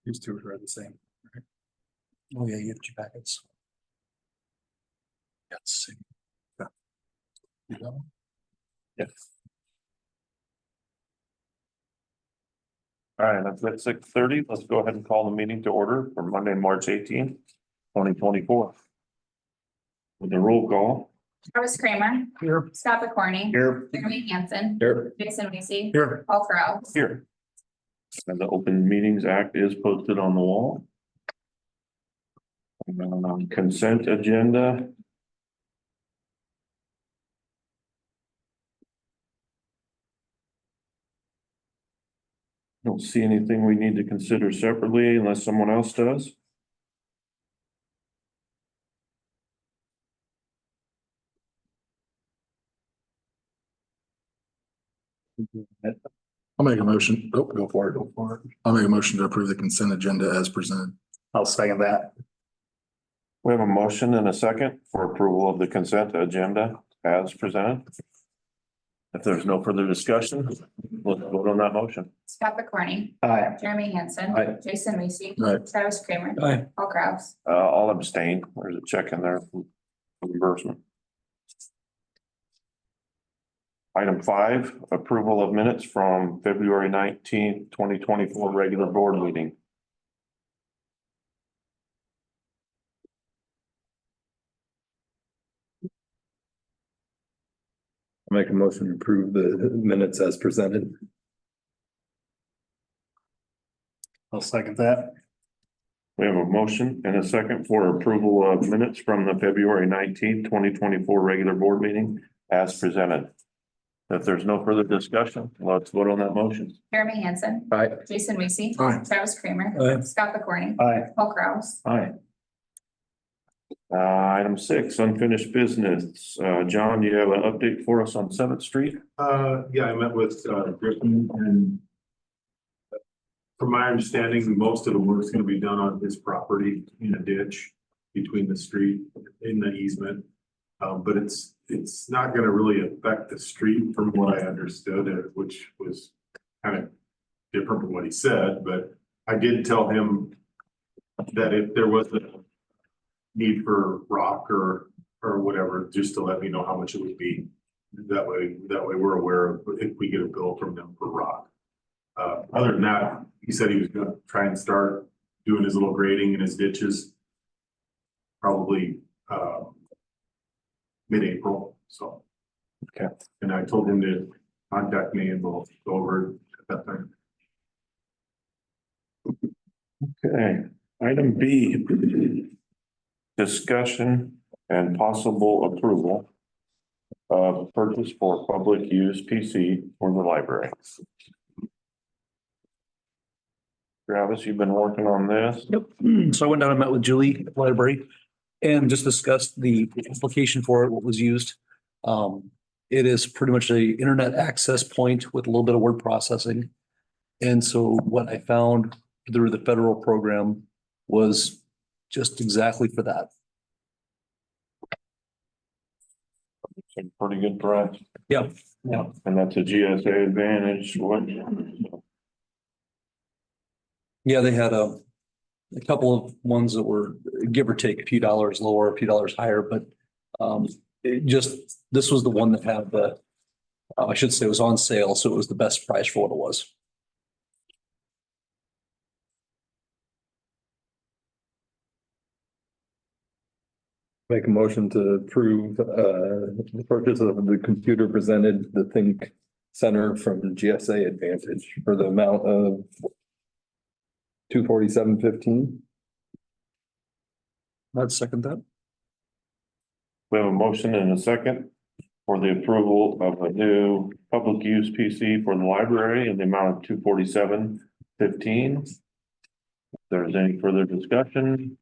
These two are the same. Right? Oh, yeah, you have two packets. Let's see. Yeah. You got one? Yes. All right, that's at 6:30. Let's go ahead and call the meeting to order for Monday, March 18th, 2024. With the roll call. Travis Kramer. Here. Scott McCorney. Here. Jeremy Hansen. Here. Jason Weesey. Here. Paul Kraus. Here. And the Open Meetings Act is posted on the wall. Consent agenda. Don't see anything we need to consider separately unless someone else does. I'll make a motion. Oh, go for it. Go for it. I'll make a motion to approve the consent agenda as presented. I'll second that. We have a motion and a second for approval of the consent agenda as presented. If there's no further discussion, let's vote on that motion. Scott McCorney. Aye. Jeremy Hansen. Aye. Jason Weesey. Aye. Travis Kramer. Aye. Paul Kraus. I'll abstain. There's a check in there for reimbursement. Item 5, approval of minutes from February 19th, 2024 regular board meeting. Make a motion to approve the minutes as presented. I'll second that. We have a motion and a second for approval of minutes from the February 19th, 2024 regular board meeting as presented. If there's no further discussion, let's vote on that motion. Jeremy Hansen. Aye. Jason Weesey. Aye. Travis Kramer. Aye. Scott McCorney. Aye. Paul Kraus. Aye. Item 6, unfinished business. John, do you have an update for us on 7th Street? Yeah, I met with Griffin, and from my understanding, most of the work is gonna be done on his property in a ditch between the street in the easement. But it's not gonna really affect the street from what I understood, which was kind of different from what he said, but I did tell him that if there was a need for rock or whatever, just to let me know how much it would be. That way we're aware of if we get a bill from them for rock. Other than that, he said he was gonna try and start doing his little grading in his ditches. Probably mid-April, so. Okay. And I told him to contact me and we'll go over it at that time. Okay, item B. Discussion and possible approval of purchase for public use PC for the library. Travis, you've been working on this. Yep. So I went down and met with Julie at the library and just discussed the application for it, what was used. It is pretty much a internet access point with a little bit of word processing. And so what I found through the federal program was just exactly for that. Some pretty good price. Yeah. Yeah. And that's a GSA advantage. What? Yeah, they had a couple of ones that were give or take a few dollars lower, a few dollars higher, but this was the one that had the, I should say it was on sale. So it was the best price for what it was. Make a motion to approve the purchase of the computer presented, the Think Center from GSA Advantage for the amount of $247.15. I'd second that. We have a motion and a second for the approval of a new public use PC for the library in the amount of $247.15. If there's any further discussion,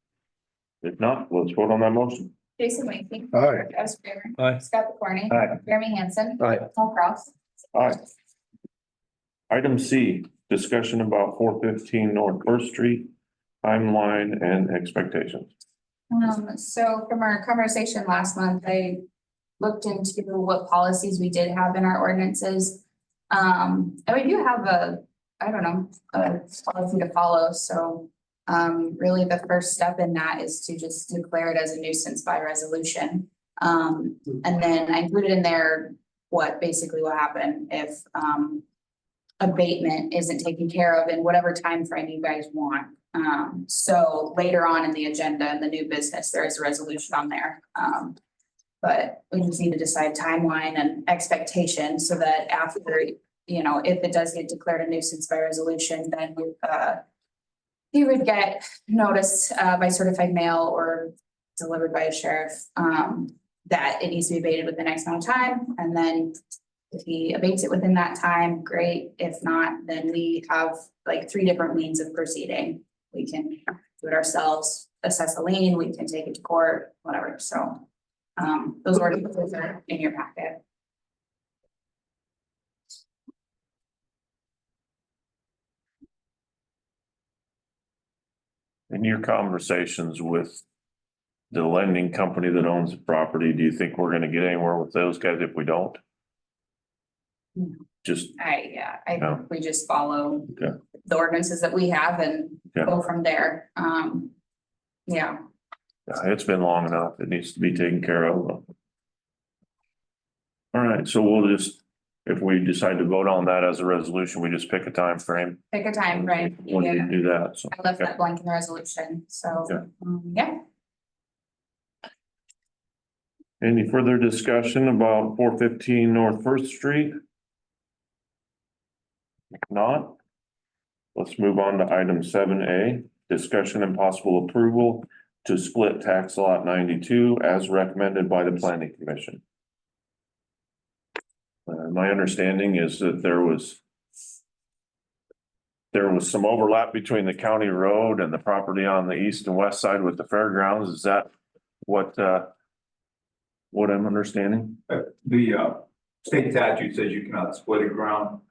if not, let's vote on that motion. Jason Weesey. Aye. Travis Kramer. Aye. Scott McCorney. Aye. Jeremy Hansen. Aye. Paul Kraus. Aye. Item C, discussion about 415 North First Street, timeline and expectations. So from our conversation last month, I looked into what policies we did have in our ordinances. And we do have a I don't know, a policy to follow, so. Really the first step in that is to just declare it as a nuisance by resolution. And then I included in there what basically will happen if, abatement isn't taken care of in whatever time frame you guys want. So later on in the agenda in the new business, there is a resolution on there. But we just need to decide timeline and expectation so that after, you know, if it does get declared a nuisance by resolution, then you would get notice by certified mail or delivered by a sheriff that it needs to be abated within X amount of time. And then if he abates it within that time, great. If not, then we have like 3 different means of proceeding. We can do it ourselves, assess a lien, we can take it to court, whatever. So those ordinances are in your packet. In your conversations with the lending company that owns the property, do you think we're gonna get anywhere with those guys if we don't? No. Just, I Yeah. think we just follow Okay. the ordinances that we have and Yeah. go from there. Yeah, it's been long enough. It needs to be taken care of. All right, so we'll just, if we decide to vote on that as a resolution, we just pick a time frame. pick a time, right? When we Yeah. do that, so. I left that blank in the resolution, so, Okay. yeah. Any further discussion about 415 North First Street? If not, let's move on to item 7A, discussion and possible approval to split tax lot 92 as recommended by the planning commission. My understanding is that there was some overlap between the county road and the property on the east and west side with the fairgrounds. Is that what I'm understanding? The state statute says you cannot split a ground,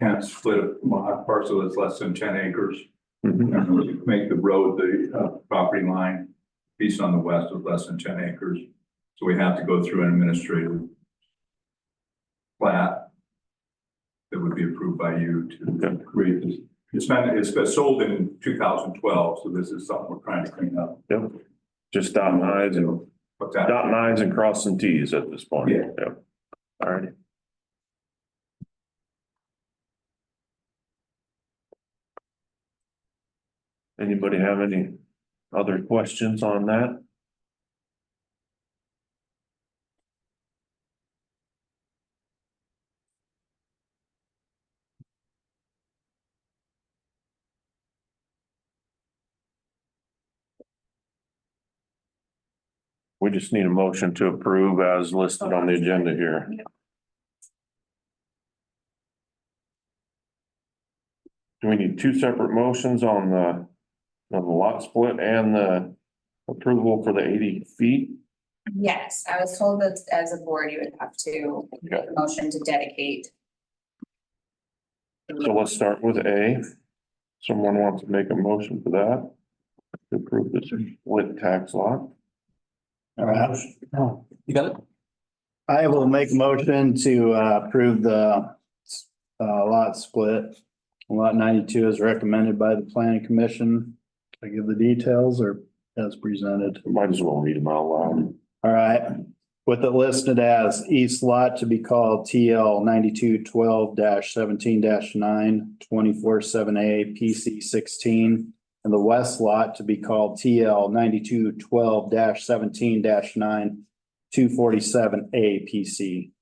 can't split a parcel that's less than 10 acres. Mhm. And make the road, the property line, east on the west of less than 10 acres. So we have to go through an administrative plat that would be approved by you to create this. It's been sold in 2012, so this is something we're trying to clean up. Yep. Just dotting i's and What's that? dotting i's and crossing t's at this point. Yeah. Yep. All right. Anybody have any other questions on that? We just need a motion to approve as listed on the agenda here. Do we need 2 separate motions on the lot split and the approval for the 80 feet? Yes, I was told that as a board, you would have to make a motion to dedicate. So let's start with A. Someone wants to make a motion for that? To approve this split tax lot? All right, You got it? I will make a motion to approve the lot split. Lot 92 is recommended by the planning commission. I give the details or as presented. Might as well read them out loud. All right, with it listed as east lot to be called TL 9212-17-9 24/7A PC 16. And the west lot to be called TL 9212-17-9 247A PC.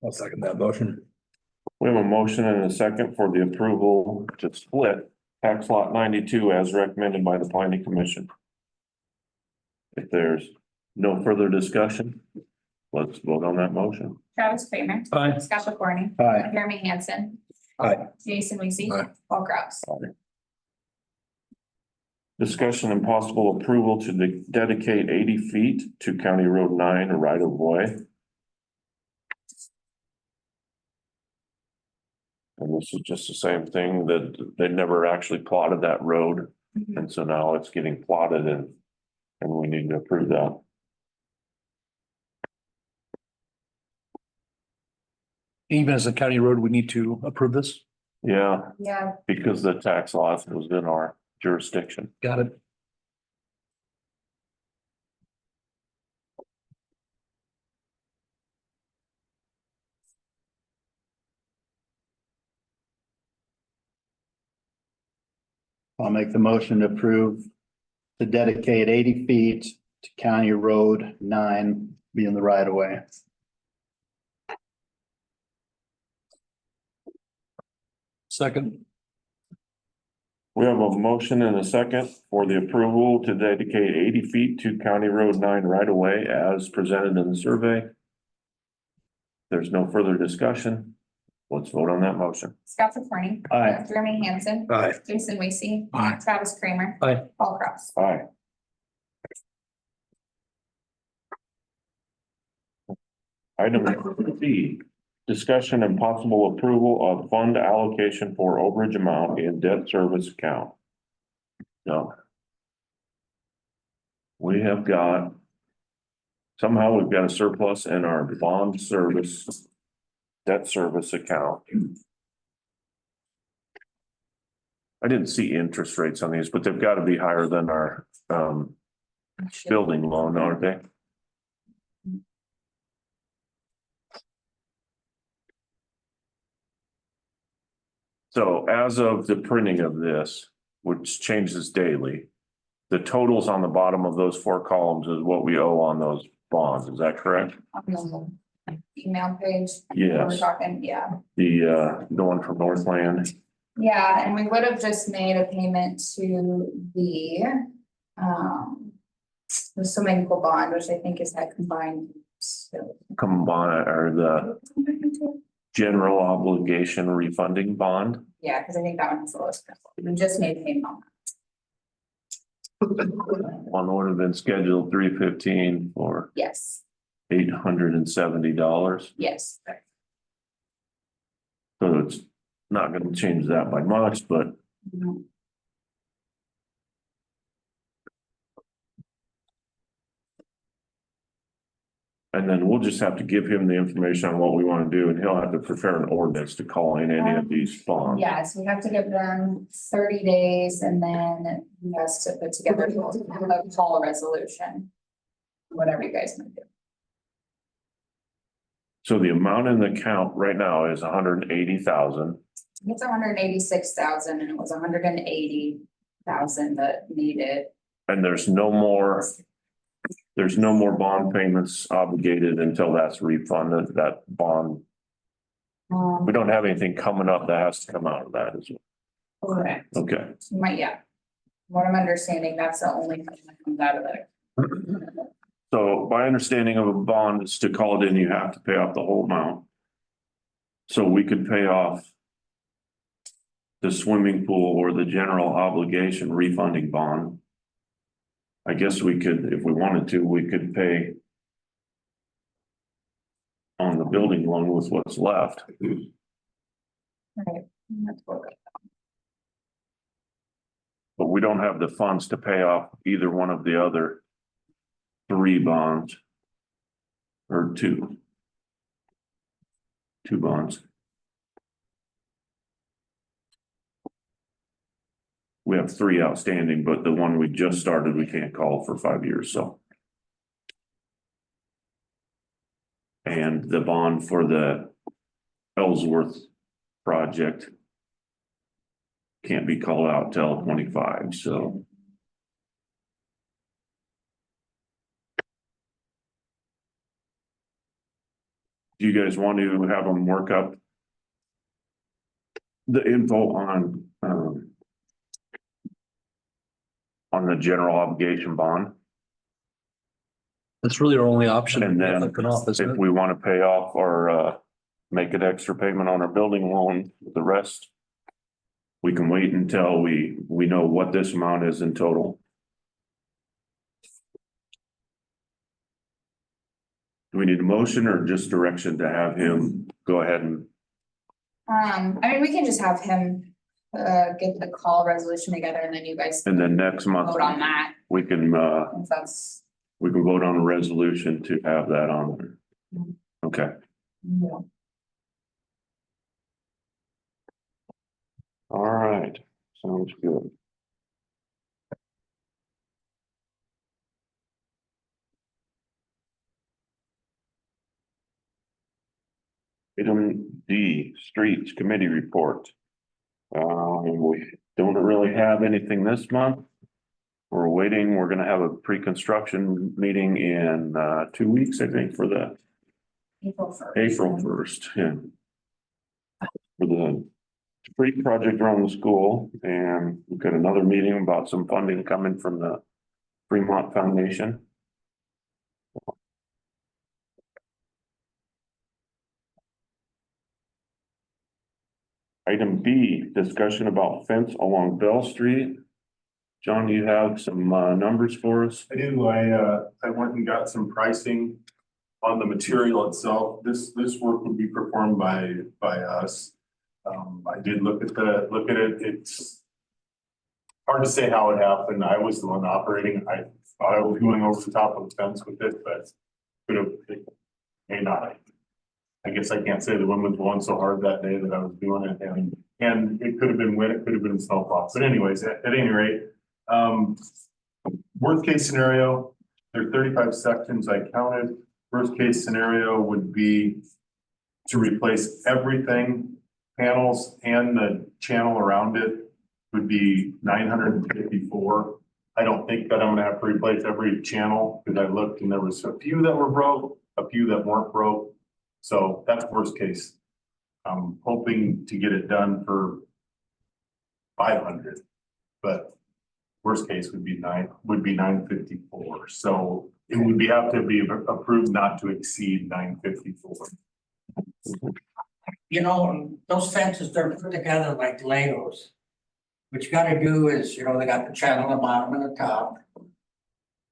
I'll second that motion. We have a motion and a second for the approval to split tax lot 92 as recommended by the planning commission. If there's no further discussion, let's vote on that motion. Travis Kramer. Aye. Scott McCorney. Aye. Jeremy Hansen. Aye. Jason Weasey. Aye. Paul Kraus. Discussion and possible approval to dedicate 80 feet to County Road 9 right of way. And this is just the same thing that they never actually plotted that road. And so now it's getting plotted and we need to approve that. Even as a county road, we need to approve this. Yeah, Yeah, because the tax loss was in our jurisdiction. Got it. I'll make the motion to approve to dedicate 80 feet to County Road 9 being the right of way. Second. We have a motion and a second for the approval to dedicate 80 feet to County Road 9 right of way as presented in the survey. There's no further discussion. Let's vote on that motion. Scott McCorney. Aye. Jeremy Hansen. Aye. Jason Weasey. Aye. Travis Kramer. Aye. Paul Kraus. Aye. Item C, discussion and possible approval of fund allocation for overage amount in debt service account. So we have got, somehow we've got a surplus in our bond service, debt service account. I didn't see interest rates on these, but they've got to be higher than our building loan, aren't they? So as of the printing of this, which changes daily, the totals on the bottom of those 4 columns is what we owe on those bonds. Is that correct? On the email page. Yes. We're talking, yeah. The one from Northland. Yeah, and we would have just made a payment to the swimming pool bond, which I think is that combined. So. Combine or the general obligation refunding bond. Yeah, because I think that one's the lowest. We just made a payment on that. One would have been scheduled 315 for Yes, $870. yes. So it's not going to change that by much, but Mhm. and then we'll just have to give him the information on what we want to do, and he'll have to prepare an ordinance to call in any of these bonds. Yes, we have to give them 30 days and then he has to put together a call resolution. Whatever you guys want to do. So the amount in the account right now is 180,000. It's 186,000 and it was 180,000 that needed. And there's no more bond payments obligated until that's refunded, that bond. We don't have anything coming up that has to come out of that as well. Correct. Okay, Yeah. What I'm understanding, that's the only thing that comes out of it. so my understanding of a bond is to call it in, you have to pay off the whole amount. So we could pay off the swimming pool or the general obligation refunding bond. I guess we could, if we wanted to, we could pay on the building loan with what's left. Right. That's what we- But we don't have the funds to pay off either one of the other 3 bonds. Or two bonds. We have 3 outstanding, but the one we just started, we can't call for 5 years, so. And the bond for the Ellsworth project can't be called out till 25, so. Do you guys want to have them work up the info on the general obligation bond? That's really our only option. And then Looking off, isn't if it? we want to pay off or make an extra payment on our building loan, the rest, we can wait until we know what this amount is in total. Do we need a motion or just direction to have him go ahead and, I mean, we can just have him get the call resolution together and then you guys and then next month vote on that. we can If that's, vote on a resolution to have that on there. Okay, yeah. Sounds good. Item D, Streets Committee Report. We don't really have anything this month. We're waiting, we're gonna have a pre-construction meeting in 2 weeks, I think, for the April 1st. April 1st, yeah. For the street project around the school, and we've got another meeting about some funding coming from the Fremont Foundation. Item B, discussion about fence along Bell Street. John, you have some numbers for us? I do, I went and got some pricing on the material itself. This work would be performed by us. I did look at it. It's hard to say how it happened. I was the one operating. I thought I was going over the top of the fence with it, but could have, it may not. I guess I can't say the wind was blowing so hard that day that I was doing it, and it could have been wind, it could have been snowfall. But anyways, at any rate, worst case scenario, there are 35 sections I counted. Worst case scenario would be to replace everything, panels and the channel around it would be 954. I don't think that I'm gonna have to replace every channel because I looked and there was a few that were broke, a few that weren't broke. So that's worst case. I'm hoping to get it done for 500, but worst case would be 954. So it would have to be approved not to exceed 954. You know, those fences, they're put together like Legos. What you gotta do is, you know, they got the channel on the bottom and the top.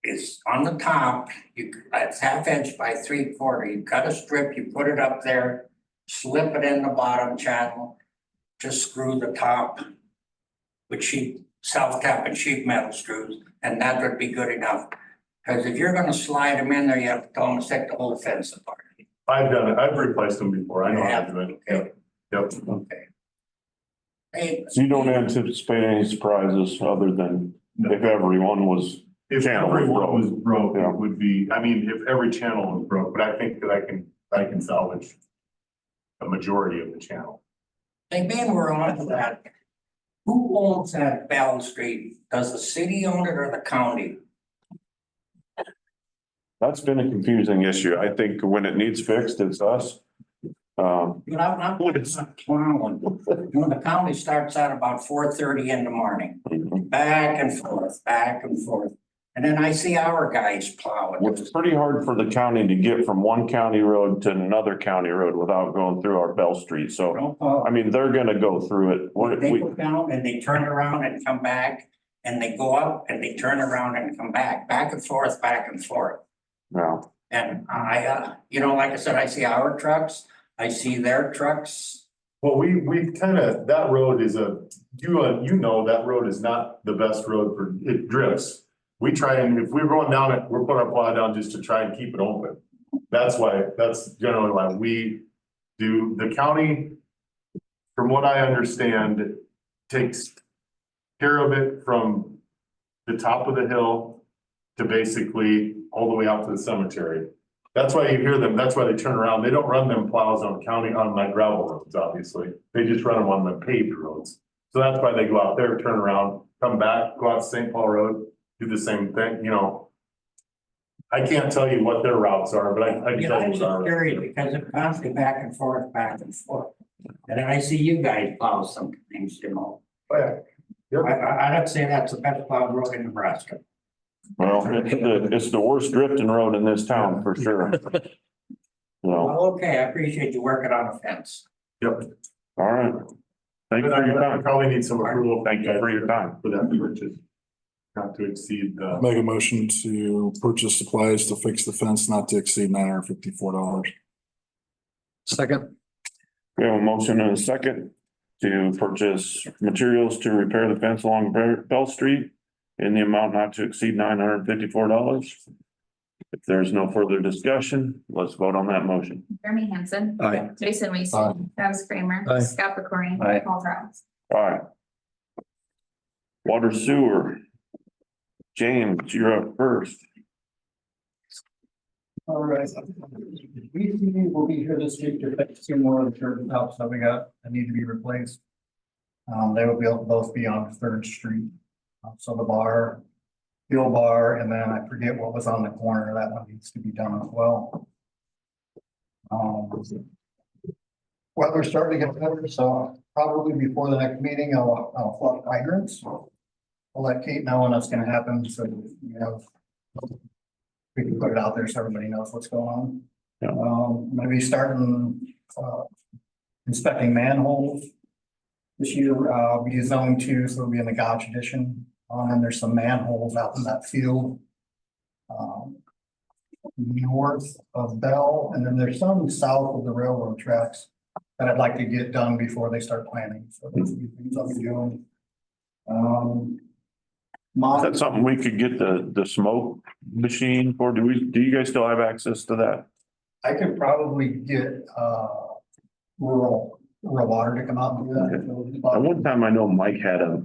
It's on the top, it's 1/2 inch by 3/4. You cut a strip, you put it up there, slip it in the bottom channel, just screw the top with self-tap and sheet metal screws, and that would be good enough. Because if you're gonna slide them in there, you have to almost take the whole fence apart. I've done it. I've replaced them before. I know how to do it. Okay. Yep. Okay. Hey, So you don't anticipate any surprises other than if everyone was, If Channel was everyone broke. was broke, Yeah. it would be, I mean, if every channel was broke, but I think that I can salvage a majority of the channel. Hey, being we're on to that, who owns that Bell Street? Does the city own it or the county? that's been a confusing issue. I think when it needs fixed, it's us. But I'm not plowing. When the county starts at about 4:30 in the morning, back and forth, back and forth. And then I see our guys plowing. It's pretty hard for the county to get from one county road to another county road without going through our Bell Street. So, Don't plow. I mean, they're gonna go through it. What They we, go down and they turn around and come back, and they go up and they turn around and come back and forth, back and forth. no, And I, you know, like I said, I see our trucks, I see their trucks. Well, we kind of, that road is you know, that road is not the best road for, it drifts. We try and, if we're going down it, we're putting our plow down just to try and keep it open. That's generally why we do, the county, from what I understand, takes care of it from the top of the hill to basically all the way out to the cemetery. That's why you hear them, that's why they turn around. They don't run them plows on like gravel roads, obviously. They just run them on the paved roads. So that's why they go out there, turn around, come back, go out to St. Paul Road, do the same thing, you know. I can't tell you what their routes are, but I can Yeah, tell I you was what just our. curious because it's constantly back and forth, back and forth. And then I see you guys plow some things, you know. Oh, yeah. Yep. I'd say that's the best plowed road in Nebraska. well, it's the worst drifting road in this town for sure. No, Well, okay, I appreciate you working on a fence. Yep. all right. Thank you But for your I time. probably need some approval. Thank you for your time. For that purchase. Not to exceed the. Make a motion to purchase supplies to fix the fence not to exceed $954. Second. We have a motion and a second to purchase materials to repair the fence along Bell Street in the amount not to exceed $954. If there's no further discussion, let's vote on that motion. Jeremy Hansen. Aye. Jason Aye. Weasel. Travis Kramer. Aye. Scott McCorney. Aye. Paul Charles. All right. Water sewer. James, you're up first. All right. We will be here this week to fix two more of the curb tops that we got that need to be replaced. They will both be on Third Street. So the bar, fuel bar, and then I forget what was on the corner, that one needs to be done as well. Weather's starting to get better, so probably before the next meeting, I'll flush hydrants. I'll let Kate know when that's gonna happen, so, you know, we can put it out there so everybody knows what's going on. Yeah. I'm gonna be starting, inspecting manholes. This year, I'll be zone 2, so it'll be in the Gotch edition. And there's some manholes out in that field. North of Bell, and then there's some south of the railroad tracks that I'd like to get done before they start planning. So those are the things I'll be doing. Is that something we could get the smoke machine for? Do you guys still have access to that? I could probably get rural water to come out and do that. At one time, I know Mike had a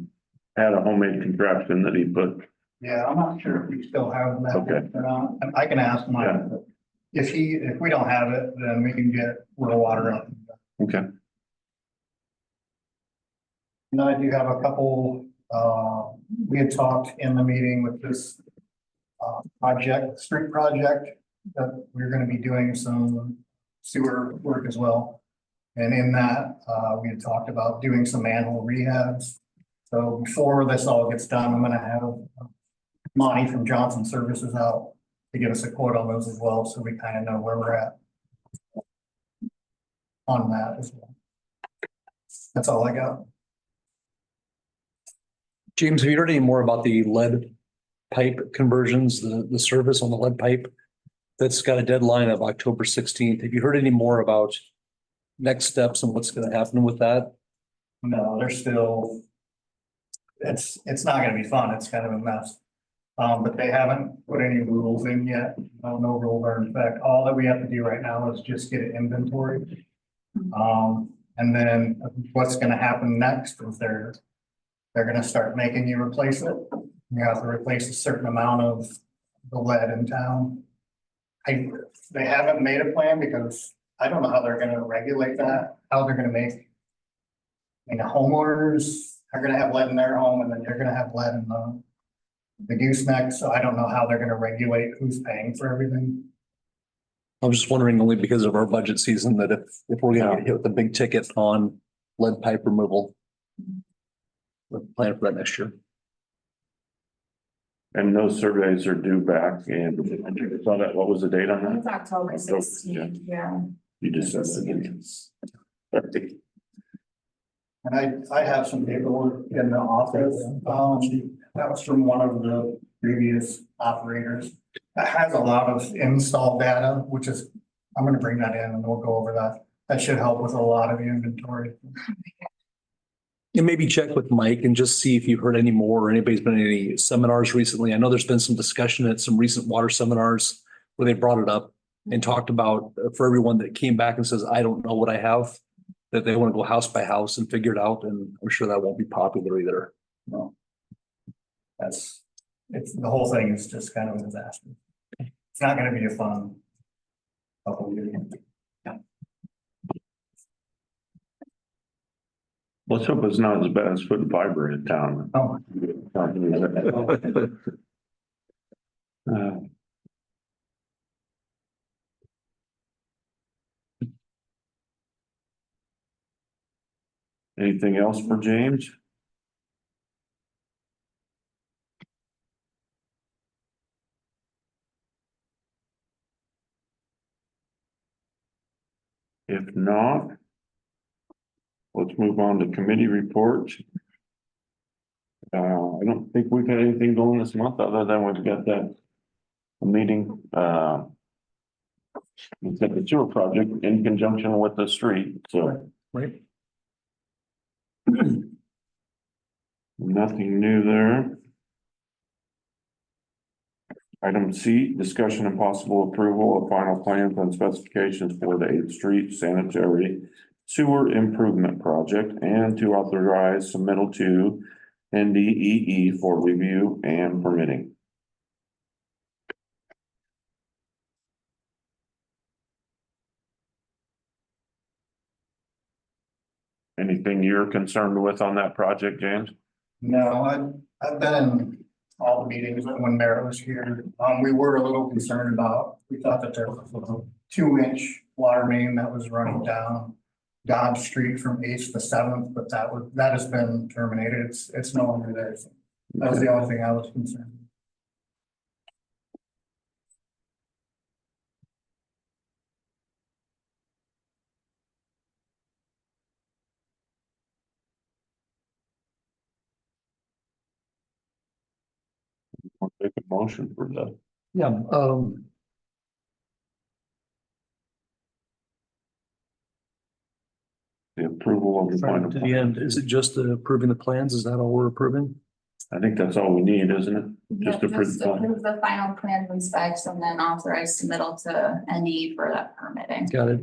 homemade contraption that he put. Yeah, I'm not sure if we still have that. Okay. Or not. I can ask Mike. Yeah. If we don't have it, then we can get rural water out. Okay. And I do have a couple, we had talked in the meeting with this street project, that we're gonna be doing some sewer work as well. And in that, we had talked about doing some manhole rehabs. So before this all gets done, I'm gonna have Monty from Johnson Services out to give us a quote on those as well, so we kind of know where we're at on that as well. That's all I got. James, have you heard any more about the lead pipe conversions, the service on the lead pipe? That's got a deadline of October 16th. Have you heard any more about next steps and what's going to happen with that? No, they're still, it's not gonna be fun. It's kind of a mess. But they haven't put any rules in yet. No rules are in effect. All that we have to do right now is just get an inventory. And then what's gonna happen next is they're gonna start making you replace it. You have to replace a certain amount of the lead in town. They haven't made a plan because I don't know how they're gonna regulate that, how they're gonna make. I mean, the homeowners are gonna have lead in their home, and then they're gonna have lead in the gooseneck, so I don't know how they're gonna regulate who's paying for everything. I'm just wondering only because of our budget season that if we're going to get hit with a big ticket on lead pipe removal. We're planning for that next year. And those surveys are due back and saw that, what was the date on It's that? October 16th, yeah. You just said that. And I have some paperwork in the office, that was from one of the previous operators. That has a lot of install data, which is, I'm gonna bring that in and we'll go over that. That should help with a lot of the inventory. And maybe check with Mike and just see if you've heard any more or anybody's been in any seminars recently. I know there's been some discussion at some recent water seminars where they brought it up and talked about for everyone that came back and says, I don't know what I have, that they want to go house by house and figure it out. And I'm sure that won't be popular either. No. The whole thing is just kind of a disaster. It's not gonna be a fun couple of years. Let's hope it's not as bad as putting fiber in town. Oh. Anything else for James? If not, let's move on to committee reports. I don't think we've had anything going this month other than we've got that meeting, we've got the sewer project in conjunction with the street, so. Right. Nothing new there. Item C, discussion and possible approval of final plans and specifications for the 8th Street Sanitary Sewer Improvement Project and to authorize submittal to NDEE for review and permitting. Anything you're concerned with on that project, James? No, I've been in all the meetings when Merritt was here. We were a little concerned about, we thought that there was a 2-inch water main that was running down Dodge Street from 8th to 7th, but that has been terminated. It's no longer there. So that was the only thing I was concerned. I'll take a motion for the Yeah, approval of the final. to the end, is it just approving the plans? Is that all we're approving? I think that's all we need, isn't it? Yeah, Just approve just the plan. approve the final plans and specs and then authorize submittal to NE for that permitting. Got it.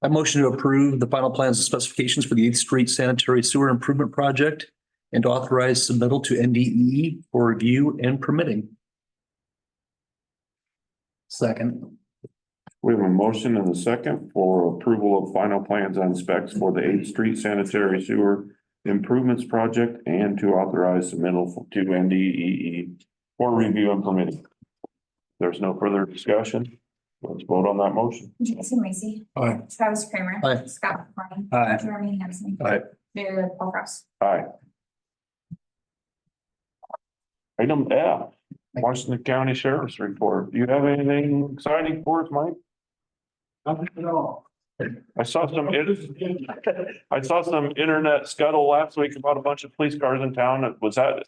I motion to approve the final plans and specifications for the 8th Street Sanitary Sewer Improvement Project and to authorize submittal to NDE for review and permitting. Second. We have a motion and a second for approval of final plans and specs for the 8th Street Sanitary Sewer Improvements Project and to authorize submittal to NDEE for review and permitting. There's no further discussion. Let's vote on that motion. Jason Lacy. Aye. Travis Kramer. Aye. Scott McFarland. Aye. Jeremy Hanson. Aye. Mayor Paul Ross. Aye. Item F, Washington County Sheriff's Report. Do you have anything exciting for us, Mike? I saw some internet scuttle last week about a bunch of police cars in town. Was that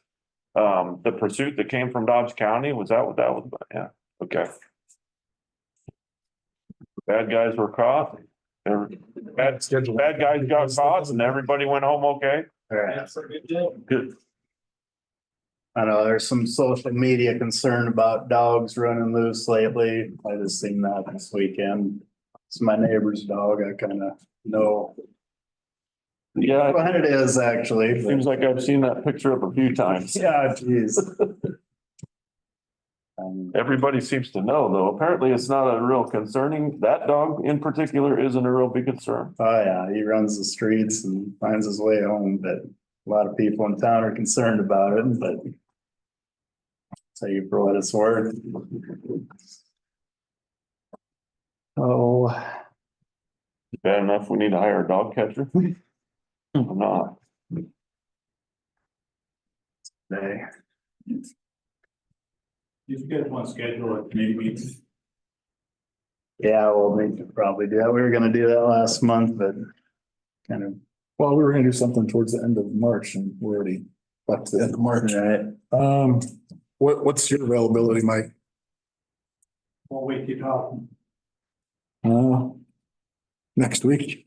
the pursuit that came from Dodge County? Was that what that was? Yeah, okay. Bad guys were caught. Bad guys got caught and everybody went home okay? All right. Good. I know there's some social media concern about dogs running loose lately. I just seen that this weekend. It's my neighbor's dog. I kind of know Yeah, what it is actually. it seems like I've seen that picture up a few times. Yeah, geez. Everybody seems to know, though. Apparently, it's not a real concerning, that dog in particular isn't a real big concern. Oh, yeah, he runs the streets and finds his way home, but a lot of people in town are concerned about it, but tell you for what it's worth. Oh, Bad enough, we need to hire a dog catcher. I'm not. they, You guys want to schedule a committee meeting? yeah, we'll need to probably do that. We were gonna do that last month, but kind of, Well, we were gonna do something towards the end of March and we're already up to the end of March. right, What's your availability, Mike? What week you talking? Next week.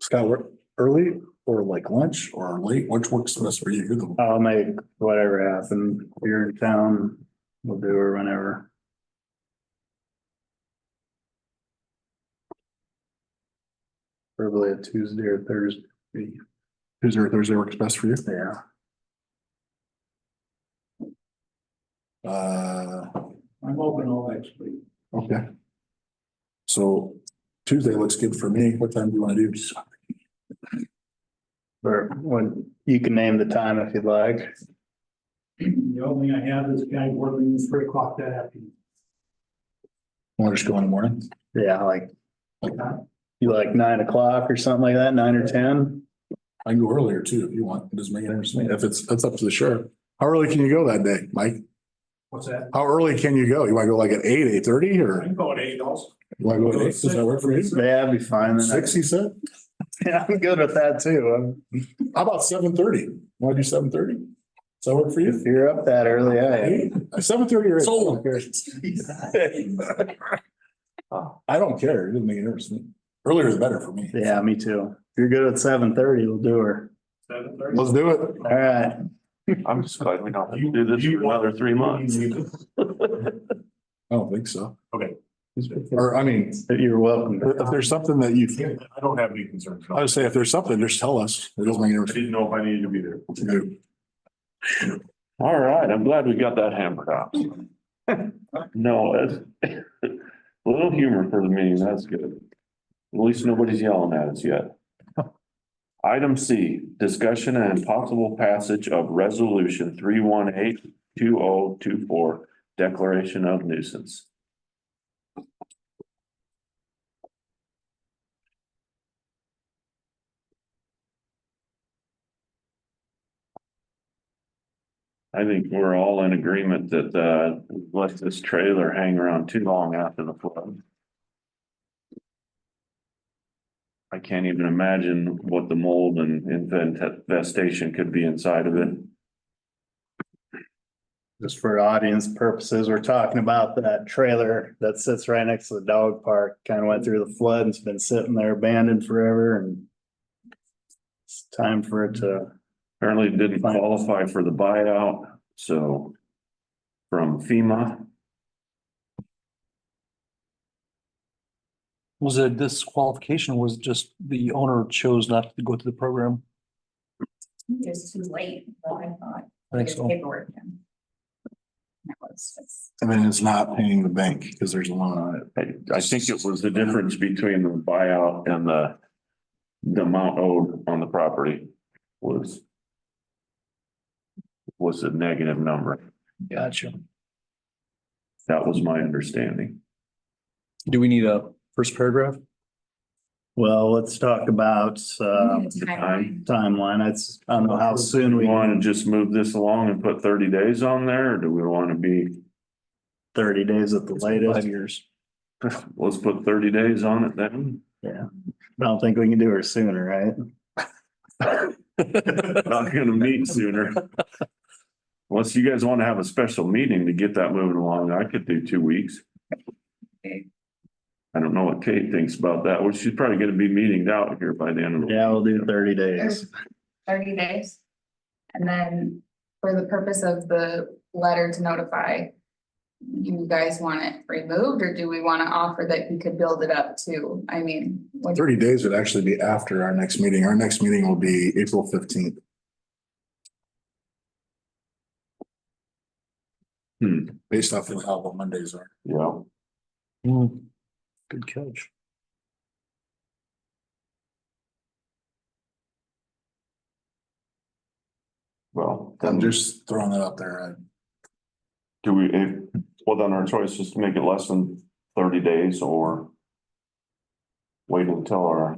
Scott, work early or like lunch or late? Which works best for you? I'll make whatever happen. If you're in town, we'll do her whenever. Probably a Tuesday or Thursday. Tuesday or Thursday works best for you? Yeah. I'm open all next week. Okay. So Tuesday looks good for me. What time do you want to do? Or when you can name the time if you'd like. The only thing I have is guy working 3 o'clock that afternoon. Want to just go in the morning? Yeah, like. You like 9 o'clock or something like that, 9 or 10? I can go earlier too if you want. It doesn't make any difference to me. If it's up to the sheriff. How early can you go that day, Mike? What's that? How early can you go? You want to go like at 8:30 or I can go at 8 also. you want to go at 8? Does that work for you? Yeah, it'd be fine. Then. 6, you said? Yeah, I'm good with that too. How about 7:30? Want to do 7:30? Does that work for If you? you're up that early, yeah. 7:30 or 8? Sold. I don't care. It doesn't make any difference to me. Earlier is better for me. Yeah, me too. If you're good at 7:30, we'll do her. 7:30. Let's do it. All right. I'm just glad we don't have to do this for another 3 months. I don't think so. Or, I mean, You're welcome. if there's something that you, I don't have any concerns. I would say if there's something, just tell us. It doesn't make any I didn't know if I needed to be there. difference. All right, I'm glad we got that hammered out. No, it's a little humor for the meeting, that's good. At least nobody's yelling at us yet. Item C, discussion and possible passage of resolution 318-2024, declaration of nuisance. I think we're all in agreement that, let this trailer hang around too long after the flood. I can't even imagine what the mold and infestation could be inside of it. Just for audience purposes, we're talking about that trailer that sits right next to the dog park. Kind of went through the flood and it's been sitting there abandoned forever and it's time for it to. Apparently it didn't qualify for the buyout, so from FEMA. Was it disqualification? Or was it just the owner chose not to go to the program? It was too late, but I thought. I think so. Paperwork. That was. And then it's not paying the bank because there's a loan on it. I think it was the difference between the buyout and the amount owed on the property was a negative number. Gotcha. That was my understanding. Do we need a first paragraph? Well, let's talk about Timeline. timeline. I don't know how soon We we want want to just move this along and put 30 days on there, or do we want to be, 30 days at the 5 latest. years. let's put 30 days on it then? Yeah. I don't think we can do her sooner, right? Not gonna meet sooner. Unless you guys want to have a special meeting to get that moving along, I could do 2 weeks. I don't know what Kate thinks about that. Well, she's probably gonna be meeting out here by the end of the. Yeah, we'll do 30 days. 30 days. And then for the purpose of the letter to notify, you guys want it removed or do we want to offer that we could build it up too? I mean. 30 days would actually be after our next meeting. Our next meeting will be April 15th. Based off of how the Mondays are. Yeah, Good catch. well, I'm then just throwing that out there. do we, well, then our choice is to make it less than 30 days or wait until our.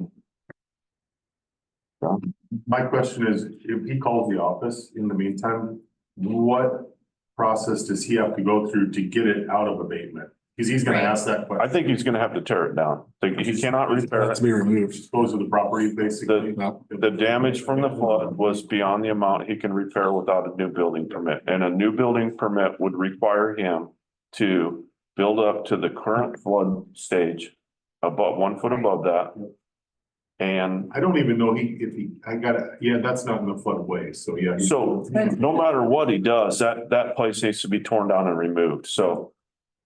My question is, if he calls the office in the meantime, what process does he have to go through to get it out of abatement? Because he's gonna ask that I question. think he's gonna have to tear it down. He cannot repair That's it. to be removed. Dispose of the property, basically. No. The damage from the flood was beyond the amount he can repair without a new building permit. And a new building permit would require him to build up to the current flood stage, about 1 foot above that. And I don't even know I gotta, yeah, that's not in the floodway, so yeah. so no matter what he does, that place needs to be torn down and removed. So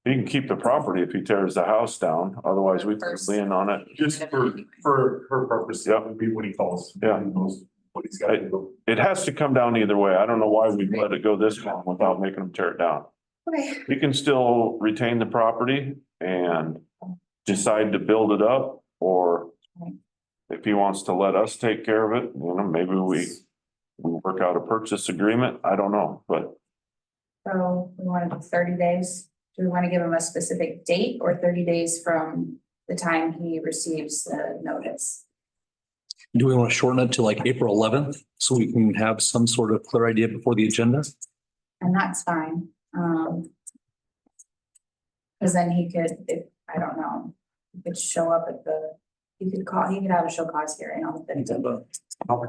he can keep the property if he tears the house down. Otherwise, we can lean on it. Just for her purpose, that would be when he calls. Yeah. He knows what he's got to do. It has to come down either way. I don't know why we let it go this long without making him tear it down. Okay. He can still retain the property and decide to build it up, or if he wants to let us take care of it, maybe we work out a purchase agreement. I don't know, but So we want to do 30 days. Do we want to give him a specific date or 30 days from the time he receives the notice? Do we want to shorten it to like April 11th so we can have some sort of clear idea before the agenda? And that's fine. Cause then he could, I don't know, he could show up at he could have a show cause hearing on the 15th.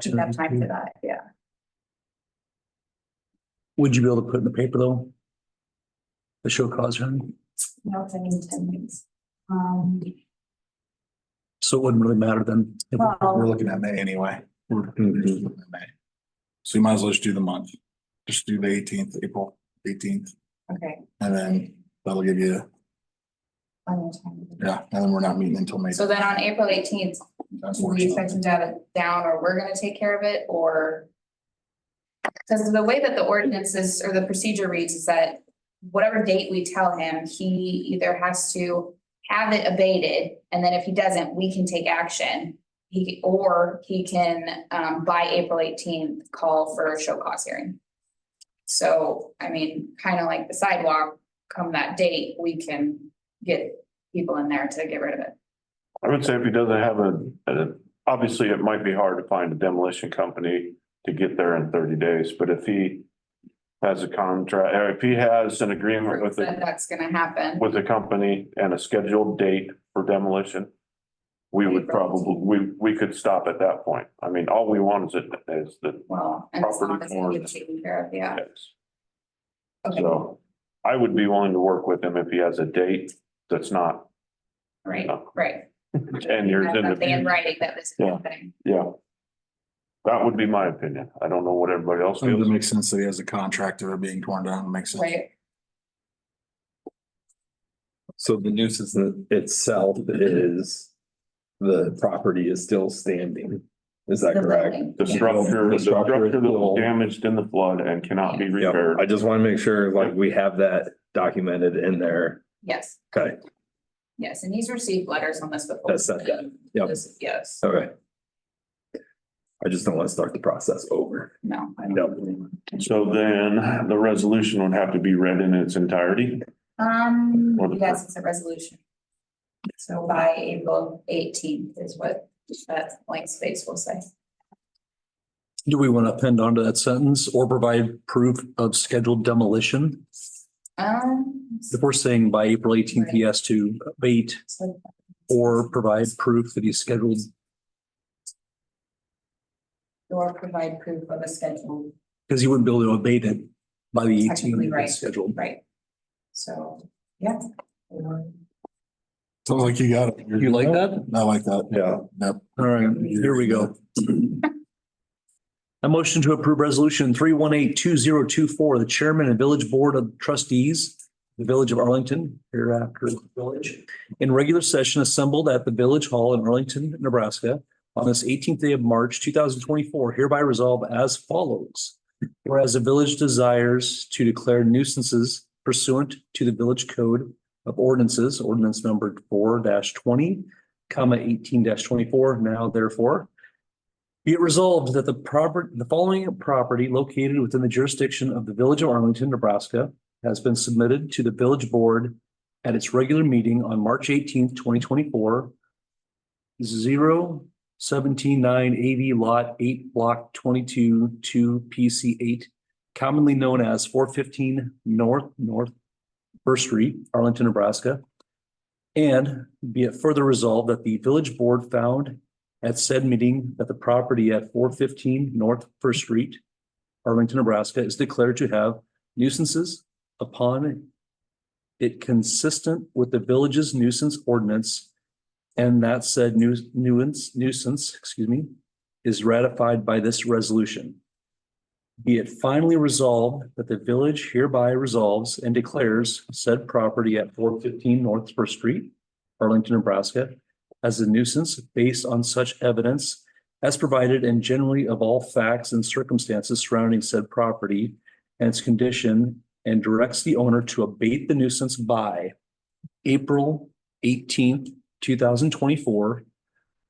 Didn't have time for that, yeah. Would you be able to put it in the paper though? The show cause hearing? No, it's in 10 weeks. So it wouldn't really matter then. We're Well, looking at May anyway. We're looking at May. So you might as well just do the month. Just do the 18th, April 18th, okay, and then that'll give you Yeah, and then we're not meeting until May. So then on April 18th, do we expect him to have it down, or we're gonna take care of it, or? Because the way that the ordinances or the procedure reads is that whatever date we tell him, he either has to have it abated, and then if he doesn't, we can take action. Or he can, by April 18th, call for a show cause hearing. So, I mean, kind of like the sidewalk, come that date, we can get people in there to get rid of it. I would say if he doesn't have obviously it might be hard to find a demolition company to get there in 30 days, but if he has a contract, or if he has an agreement with That's gonna happen. with the company and a scheduled date for demolition, we would probably, we could stop at that point. I mean, all we want is the Well, and as long property as it owner. gets taken care of, yeah. Okay, So I would be willing to work with him if he has a date that's not right, right. 10 years Have in the something in future. writing that this is Yeah. happening. Yeah. That would be my opinion. I don't know what everybody else It feels. makes sense that he has a contract that are being torn down, it makes sense. Right, So the nuisance itself is, the property is still standing. Is that The correct? building. The structure The structure is that was still- damaged in the flood and cannot be Yeah, repaired. I just want to make sure like we have that documented in there. yes, Okay, yes, and he's received letters on this before. That said that. Yep. Yes, okay. I just don't want to start the process over. no, I No. don't. So then the resolution would have to be read in its entirety. Or the- Yes, it's a resolution. So by April 18th is what that blank space will say. Do we want to append onto that sentence or provide proof of scheduled demolition? If we're saying by April 18th, he has to abate or provide proof that he's scheduled. Or provide proof of a schedule, Because he wouldn't be able to abate it by the Technically, 18th right. it's scheduled. right? So, yeah. Sounds like you got it. You like that? I like that. Yeah. Yep. All right, here we go. A motion to approve resolution 318-2024, the chairman and village board of trustees, the village of Arlington, hereafter village, in regular session assembled at the village hall in Arlington, Nebraska, on this 18th day of March, 2024, hereby resolve as follows. Whereas the village desires to declare nuisances pursuant to the village code of ordinances, ordinance number 4-20, 18-24, now therefore. Be it resolved that the following property located within the jurisdiction of the village of Arlington, Nebraska, has been submitted to the village board at its regular meeting on March 18th, 2024. 0179 AV Lot 8 Block 22 2 PC 8, commonly known as 415 North First Street, Arlington, Nebraska. And be it further resolved that the village board found at said meeting that the property at 415 North First Street, Arlington, Nebraska, is declared to have nuisances upon it consistent with the village's nuisance ordinance, and that said nuisance, is ratified by this resolution. Be it finally resolved that the village hereby resolves and declares said property at 415 North First Street, Arlington, Nebraska, as a nuisance based on such evidence as provided and generally of all facts and circumstances surrounding said property and its condition, and directs the owner to abate the nuisance by April 18th, 2024,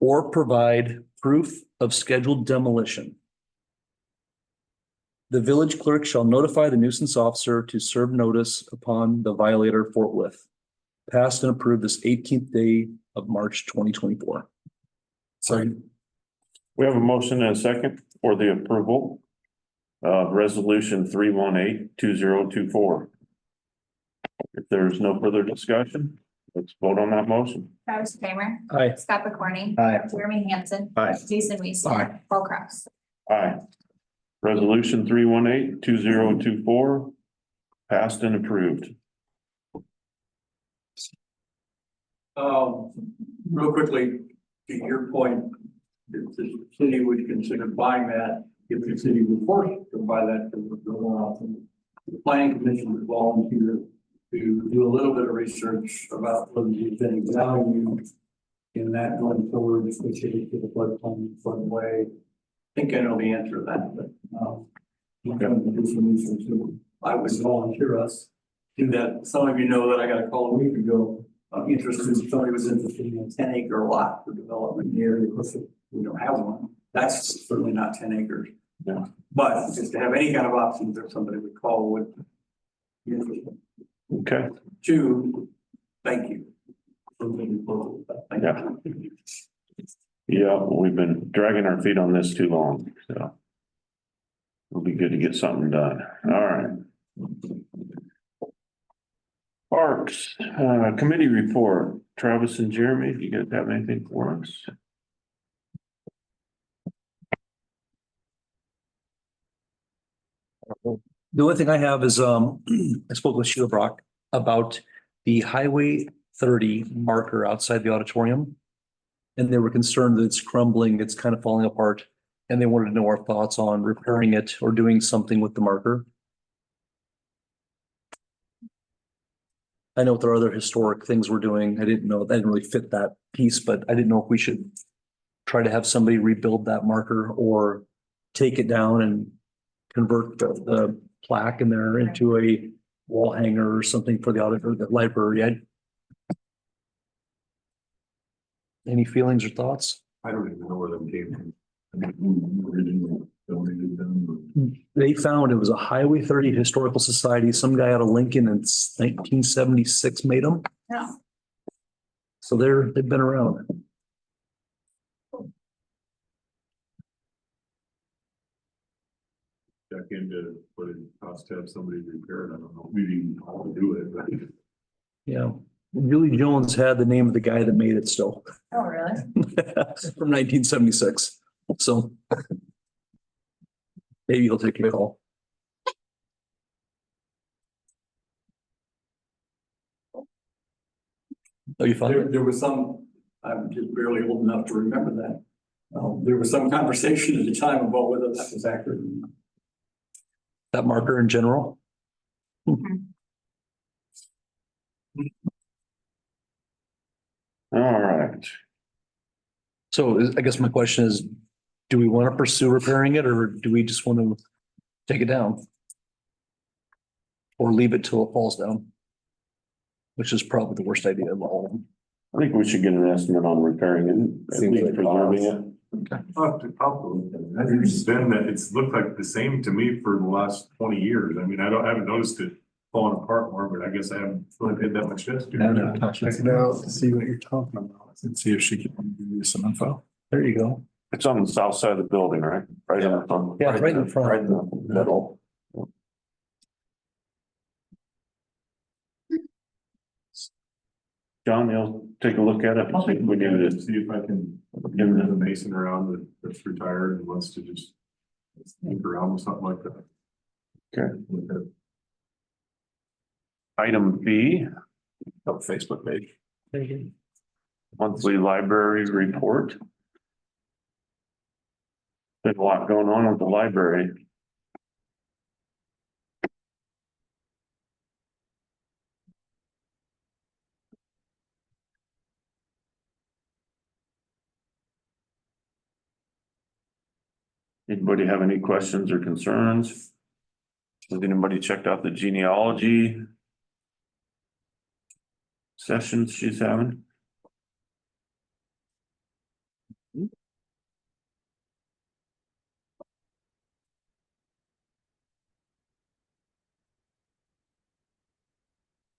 or provide proof of scheduled demolition. The village clerk shall notify the nuisance officer to serve notice upon the violator forthwith. Passed and approved this 18th day of March 2024. Sorry. We have a motion and a second for the approval of resolution 318-2024. If there's no further discussion, let's vote on that motion. Travis Kramer. Aye. Scott McCorney. Aye. Jeremy Hansen. Aye. Jason Weasel. Aye. Paul Kraus. Aye. Resolution 318-2024 passed and approved. Real quickly, to your point, if the city would consider buying that, if the city were forced to buy that, because we're going off, the planning commission would volunteer to do a little bit of research about whether there's any value in that going forward, specific to the floodplain, floodway. I think I know the answer to that, but, I'm going to do some research too. I would volunteer us to do that. Some of you know that I got a call a week ago, interested, somebody was interested in a 10-acre lot for development in the area. Of course, we don't have one. That's certainly not 10 acres. Yeah. But just to have any kind of options that somebody would call would be interesting. Okay, Two, thank you. For moving forward with that. Thank you. yeah, we've been dragging our feet on this too long, so. It'll be good to get something done. All right. Parks, committee report. Travis and Jeremy, do you guys have anything for us? The only thing I have is, I spoke with Sheila Brock about the Highway 30 marker outside the auditorium. And they were concerned that it's crumbling, it's kind of falling apart, and they wanted to know our thoughts on repairing it or doing something with the marker. I know there are other historic things we're doing. I didn't know, that didn't really fit that piece, but I didn't know if we should try to have somebody rebuild that marker or take it down and convert the plaque in there into a wall hanger or something for the auditor, the library. Any feelings or thoughts? I don't even know where them came from. I mean, who originally donated them. They found it was a Highway 30 Historical Society. Some guy out of Lincoln in 1976 made them. Yeah. So they've been around. Check into what it costs to have somebody repair it. I don't know. We didn't all do it, but. Yeah. Julie Jones had the name of the guy that made it still Oh, really? from 1976. So maybe he'll take a call. Oh, you fine? There was some, I'm just barely old enough to remember that. There was some conversation at the time about whether that was accurate. That marker in general? All right. So I guess my question is, do we want to pursue repairing it or do we just want to take it down? Or leave it till it falls down? Which is probably the worst idea of all of them. I think we should get an estimate on repairing it, at Seems least like preserving it. I'll have to look at it. I think it's been that it's looked like the same to me for the last 20 years. I mean, I haven't noticed it falling apart more, but I guess I haven't really paid that much attention to it. Check it out to see what you're talking about and see if she can give you some info. There you go. It's on the south side of the building, right? Right in the front. Yeah, right in the front. Right in the middle. John, you'll take a look at it. I'll See take if we need to. see if I can get a mason around that's retired and wants to just think around with something like that. Okay. Item B, Oh, Facebook page. monthly library report. Been a lot going on at the library. Anybody have any questions or concerns? Has anybody checked out the genealogy sessions she's having?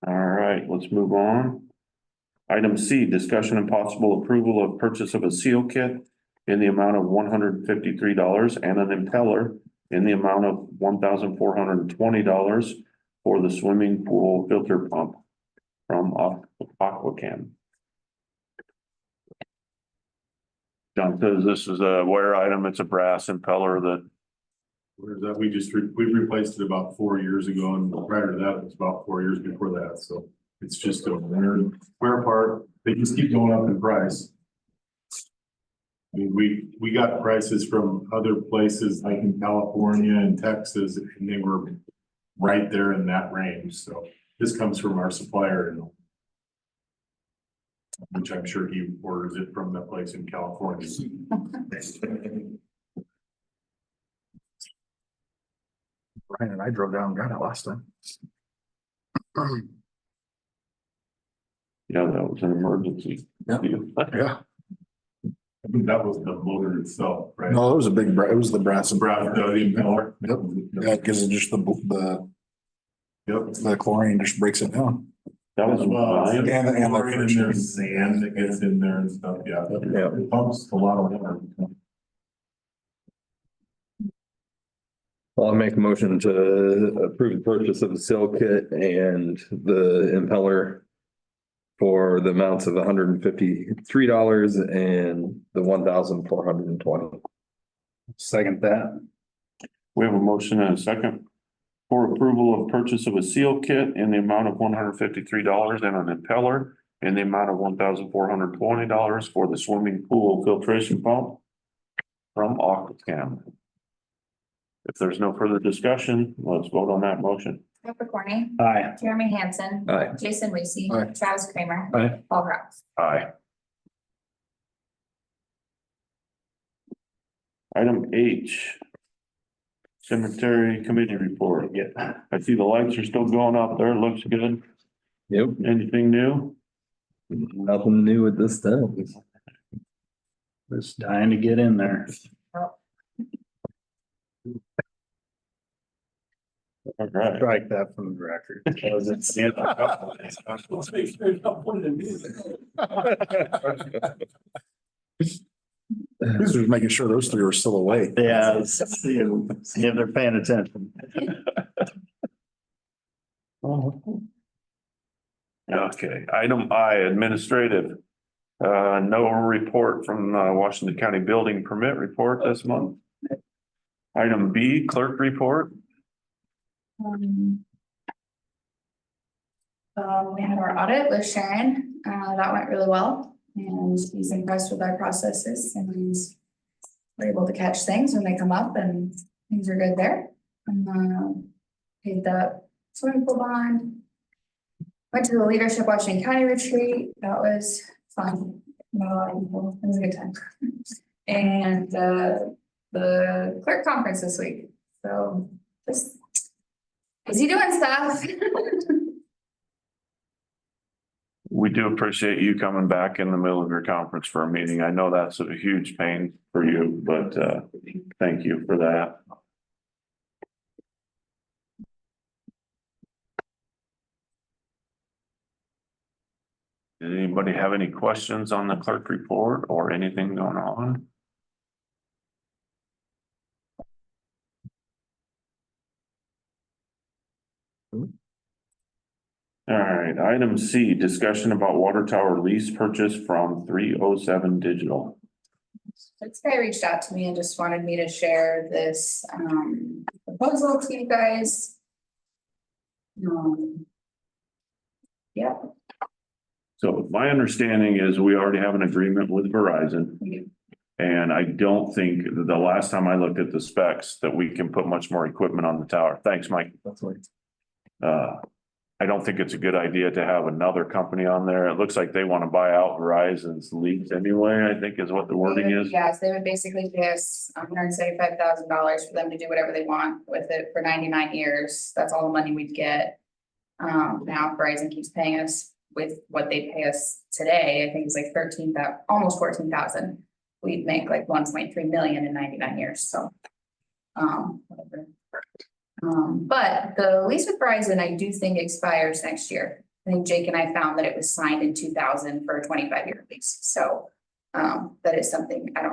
All right, let's move on. Item C, discussion and possible approval of purchase of a seal kit in the amount of $153 and an impeller in the amount of $1,420 for the swimming pool filter pump from Aquacam. John says this is a wear item. It's a brass impeller that Whereas that we replaced it about 4 years ago, and prior to that, it was about 4 years before that, so it's just a wear part. They just keep going up in price. I mean, we got prices from other places like in California and Texas, and they were right there in that range, so This comes from our supplier, which I'm sure he orders it from that place in California. Brian and I drove down and got it last time. Yeah, that was an emergency. Yeah. Yeah, That was the motor itself, right? no, it was a big, it was the brass and. Brown, the impeller. Yep, yeah, because it just Yep. the chlorine just breaks it down. That was And mine. there's sand that gets in there and stuff, yeah. Yeah. It pumps a lot of water. I'll make a motion to approve the purchase of the seal kit and the impeller for the amounts of $153 and the $1,420. Second that. We have a motion and a second for approval of purchase of a seal kit in the amount of $153 and an impeller in the amount of $1,420 for the swimming pool filtration pump from Aquacam. If there's no further discussion, let's vote on that motion. Pepper Corney, Aye. Jeremy Hansen. Aye. Jason Weasey. Aye. Travis Kramer. Aye. Paul Kraus. Aye. Item H. Cemetery Committee Report. I see the lights are still going up there. It looks good. Yep, Anything new? nothing new at this time. Just dying to get in there. All right. Strike that from the record. This was making sure those three were still awake. Yeah, see if they're paying attention. Okay, item I, administrative. No report from Washington County Building Permit Report this month. Item B, clerk report. We had our audit with Sharon, that went really well, and he's impressed with our processes, and we're able to catch things when they come up, and things are good there. Paid the swimming pool bond. Went to the Leadership Washington County retreat, that was fun, met a lot of people, it was a good time. And, the clerk conference this week, so just busy doing stuff. We do appreciate you coming back in the middle of your conference for a meeting. I know that's a huge pain for you, but thank you for that. Did anybody have any questions on the clerk report or anything going on? All right, item C, discussion about water tower lease purchase from 307 Digital. This guy reached out to me and just wanted me to share this proposal to you guys. Yeah, So my understanding is we already have an agreement with Verizon. we do. And I don't think the last time I looked at the specs that we can put much more equipment on the tower. Thanks, Mike. That's right. I don't think it's a good idea to have another company on there. It looks like they want to buy out Verizon's leads anyway, I think is what the wording is. Yes, they would basically pay us $175,000 for them to do whatever they want with it for 99 years. That's all the money we'd get. Now Verizon keeps paying us with what they pay us today. I think it's like 13,000, almost 14,000. We'd make like 1.3 million in 99 years, so. Whatever. But the lease with Verizon, I do think expires next year. I think Jake and I found that it was signed in 2000 for a 25-year lease, so. That is something I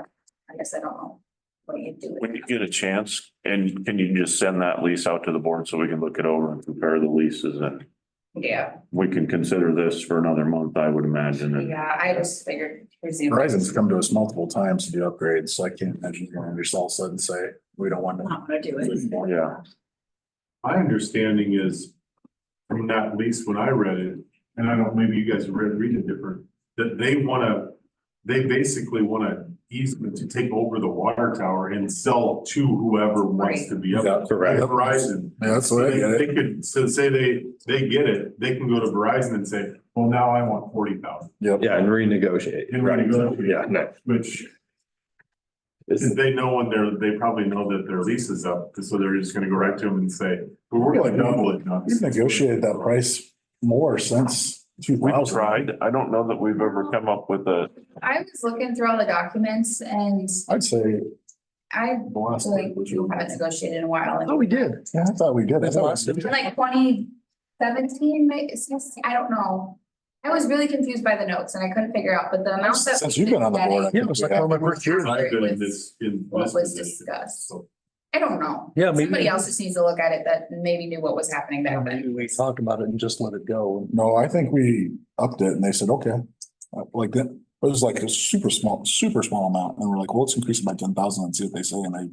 guess I don't know what you do. When you get a chance, and can you just send that lease out to the board so we can look it over and compare the leases, and Yeah, we can consider this for another month, I would imagine. And yeah, I just figured. Verizon's come to us multiple times to do upgrades, so I can't imagine going to just all of a sudden say, we don't want to. Not gonna do it. yeah, My understanding is from that lease when I read it, and I don't, maybe you guys read it different, that they wanna they basically want an easement to take over the water tower and sell to whoever wants to be up. Yeah, correct. Verizon. Yeah, that's the way I get They it. could, so say they get it, they can go to Verizon and say, well, now I want 40,000, Yep. Yeah, and renegotiate. And Right. renegotiate. Yeah, no. which It's- they know when they probably know that their lease is up, so they're just gonna go right to them and say, well, we're gonna double it. now." We've negotiated that price more since two We've thousand. tried. I don't know that we've ever come up with a, I was looking through all the documents and I'd say I the last. feel like one was we haven't negotiated in a while. Oh, we did. Yeah, I thought we did. I thought we did. In like 2017, maybe, I don't know. I was really confused by the notes and I couldn't figure out, but the amount that. Since you've been on the board. I Yeah, think it was we like have. on my first year. I've been in this What was position, discussed. so. I don't know. Yeah, maybe- Somebody else just needs to look at it that maybe knew what was happening back then. Maybe we talked about it and just let it go. No, I think we upped it and they said, okay. Like that, it was like a super small amount. And we're like, well, let's increase it by 10,000 and see what they say. And they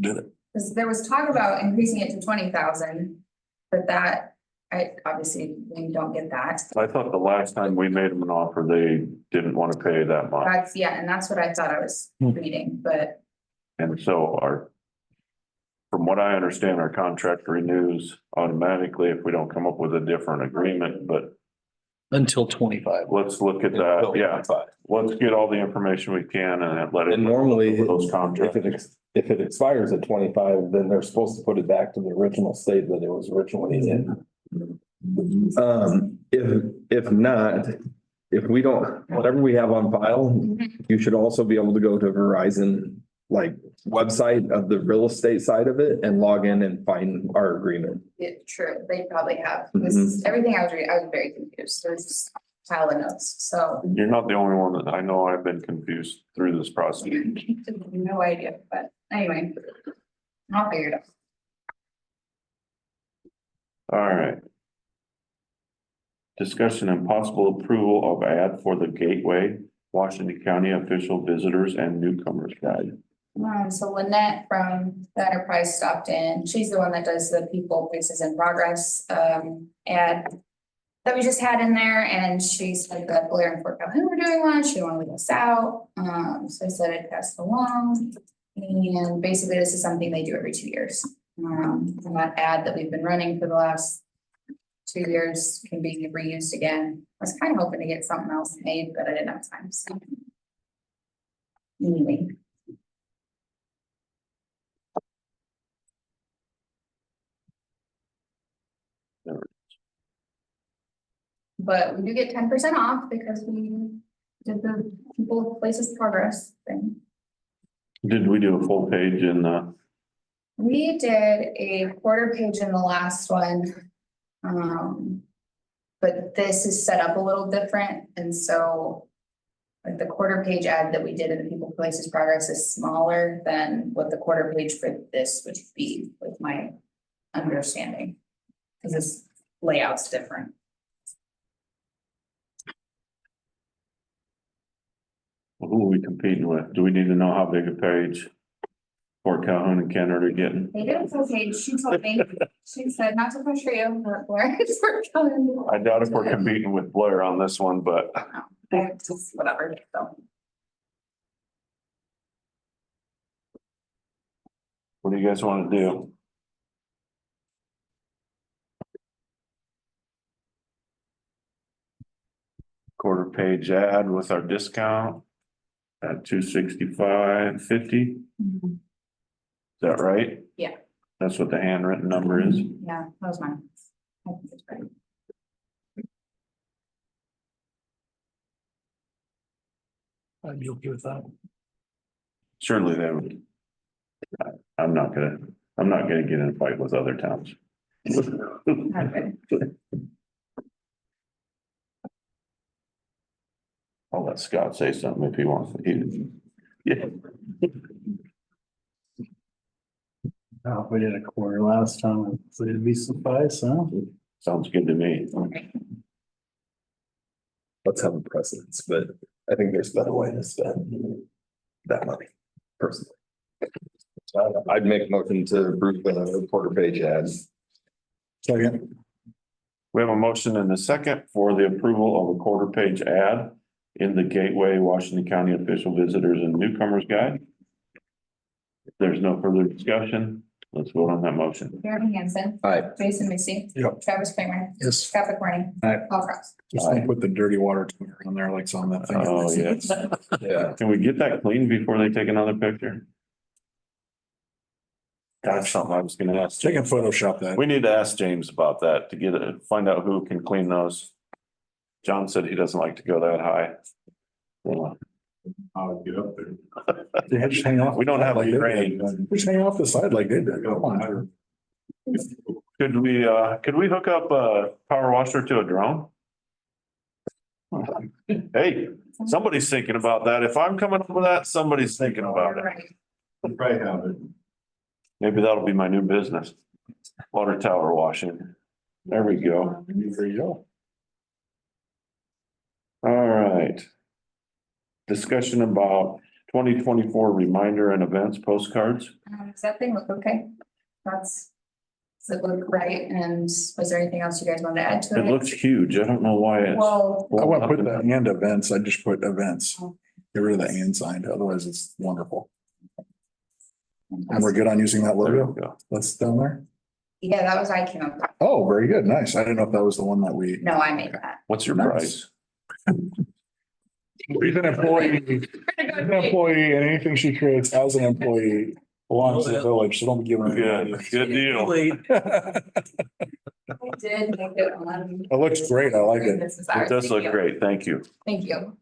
did it. Cause there was talk about increasing it to 20,000, but that, obviously, we don't get that. I thought the last time we made them an offer, they didn't want to pay that much. And that's what I thought I was reading, but And so from what I understand, our contract renews automatically if we don't come up with a different agreement, but Until 25. let's look at that. Yeah, let's get all the information we can and let it. And normally, Those contracts. if it expires at 25, then they're supposed to put it back to the original state that it was originally in. If not, if we don't, whatever we have on file, you should also be able to go to Verizon, like, website of the real estate side of it and log in and find our agreement. it's true, they probably have. This is everything I was reading, I was very confused. There's a pile of notes, so. You're not the only one that I know. I've been confused through this process. No idea, but anyway. I'll figure it out. All right. Discussion and possible approval of ad for the Gateway, Washington County Official Visitors and Newcomers Guide. So Lynette from the Enterprise stopped in. She's the one that does the people, places in progress, ad that we just had in there, and she said that Blair and Fort Calhoun were doing one. She didn't want to leave us out. So I said I'd pass it along. And basically, this is something they do every 2 years. And that ad that we've been running for the last 2 years can be reused again. I was kind of hoping to get something else made, but I didn't have time, so. Anyway. But we do get 10% off because we did the people places progress thing. Did we do a full page in the, We did a quarter page in the last one. But this is set up a little different, and so. Like the quarter page ad that we did in the people places progress is smaller than what the quarter page for this would be, with my understanding. Cause this layout's different. who are we competing with? Do we need to know how big a page Fort Calhoun and Kenner are getting? They did a full page, she told me, she said not to pressure you, but Blair is for telling. I doubt if we're competing with Blair on this one, but Just whatever, so. what do you guys want to do? Quarter page ad with our discount at $265.50. Is that right? Yeah. That's what the handwritten number is. Yeah, that was mine. I think it's right. I'd be okay with that. Surely they would. I'm not gonna get in a fight with other towns. Okay. I'll let Scott say something if he wants to. Yeah, If we did a quarter last time, it'd be suffice, huh? sounds good to me. Let's have a precedence, but I think there's a better way to spend that money personally. I'd make a motion to approve the quarter page ad. Second. We have a motion and a second for the approval of a quarter page ad in the Gateway Washington County Official Visitors and Newcomers Guide. If there's no further discussion, let's vote on that motion. Jeremy Hansen. Aye. Jason Missy. Yep. Travis Kramer. Yes. Scott McCorney. Aye. Paul Cross. Just don't put the dirty water toner on there like it's on that thing. Oh, yes. Yeah. Can we get that cleaned before they take another picture? That's something I was gonna ask. They can Photoshop that. We need to ask James about that to get it, find out who can clean those. John said he doesn't like to go that high. Well, I'll get up there. They just hang off. We don't have like any they rain. did. Just hang off the side like they did. Come on. could we hook up a power washer to a drone? Hey, somebody's thinking about that. If I'm coming up with that, somebody's thinking about it. Right. We'll probably have it. Maybe that'll be my new business. Water tower washing. There we go. There you go. All right. Discussion about 2024 reminder and events postcards. Does that thing look okay? Does it look right? And was there anything else you guys wanted to add to it? It looks huge. I don't know why it's. Well, I wouldn't put the and events. I just put events. Get rid of the and sign. Otherwise it's wonderful. And we're good on using that There we logo. go. That's down there. yeah, that was I came up with. Oh, very good. Nice. I didn't know if that was the one that we. No, I made that. What's your Nice. price? He's an employee, and anything she creates as an employee belongs to the village, so don't be giving her. Good deal. I did make it on. It looks great. I like it. This is It ours. does Thank look you. great. Thank you. Thank you.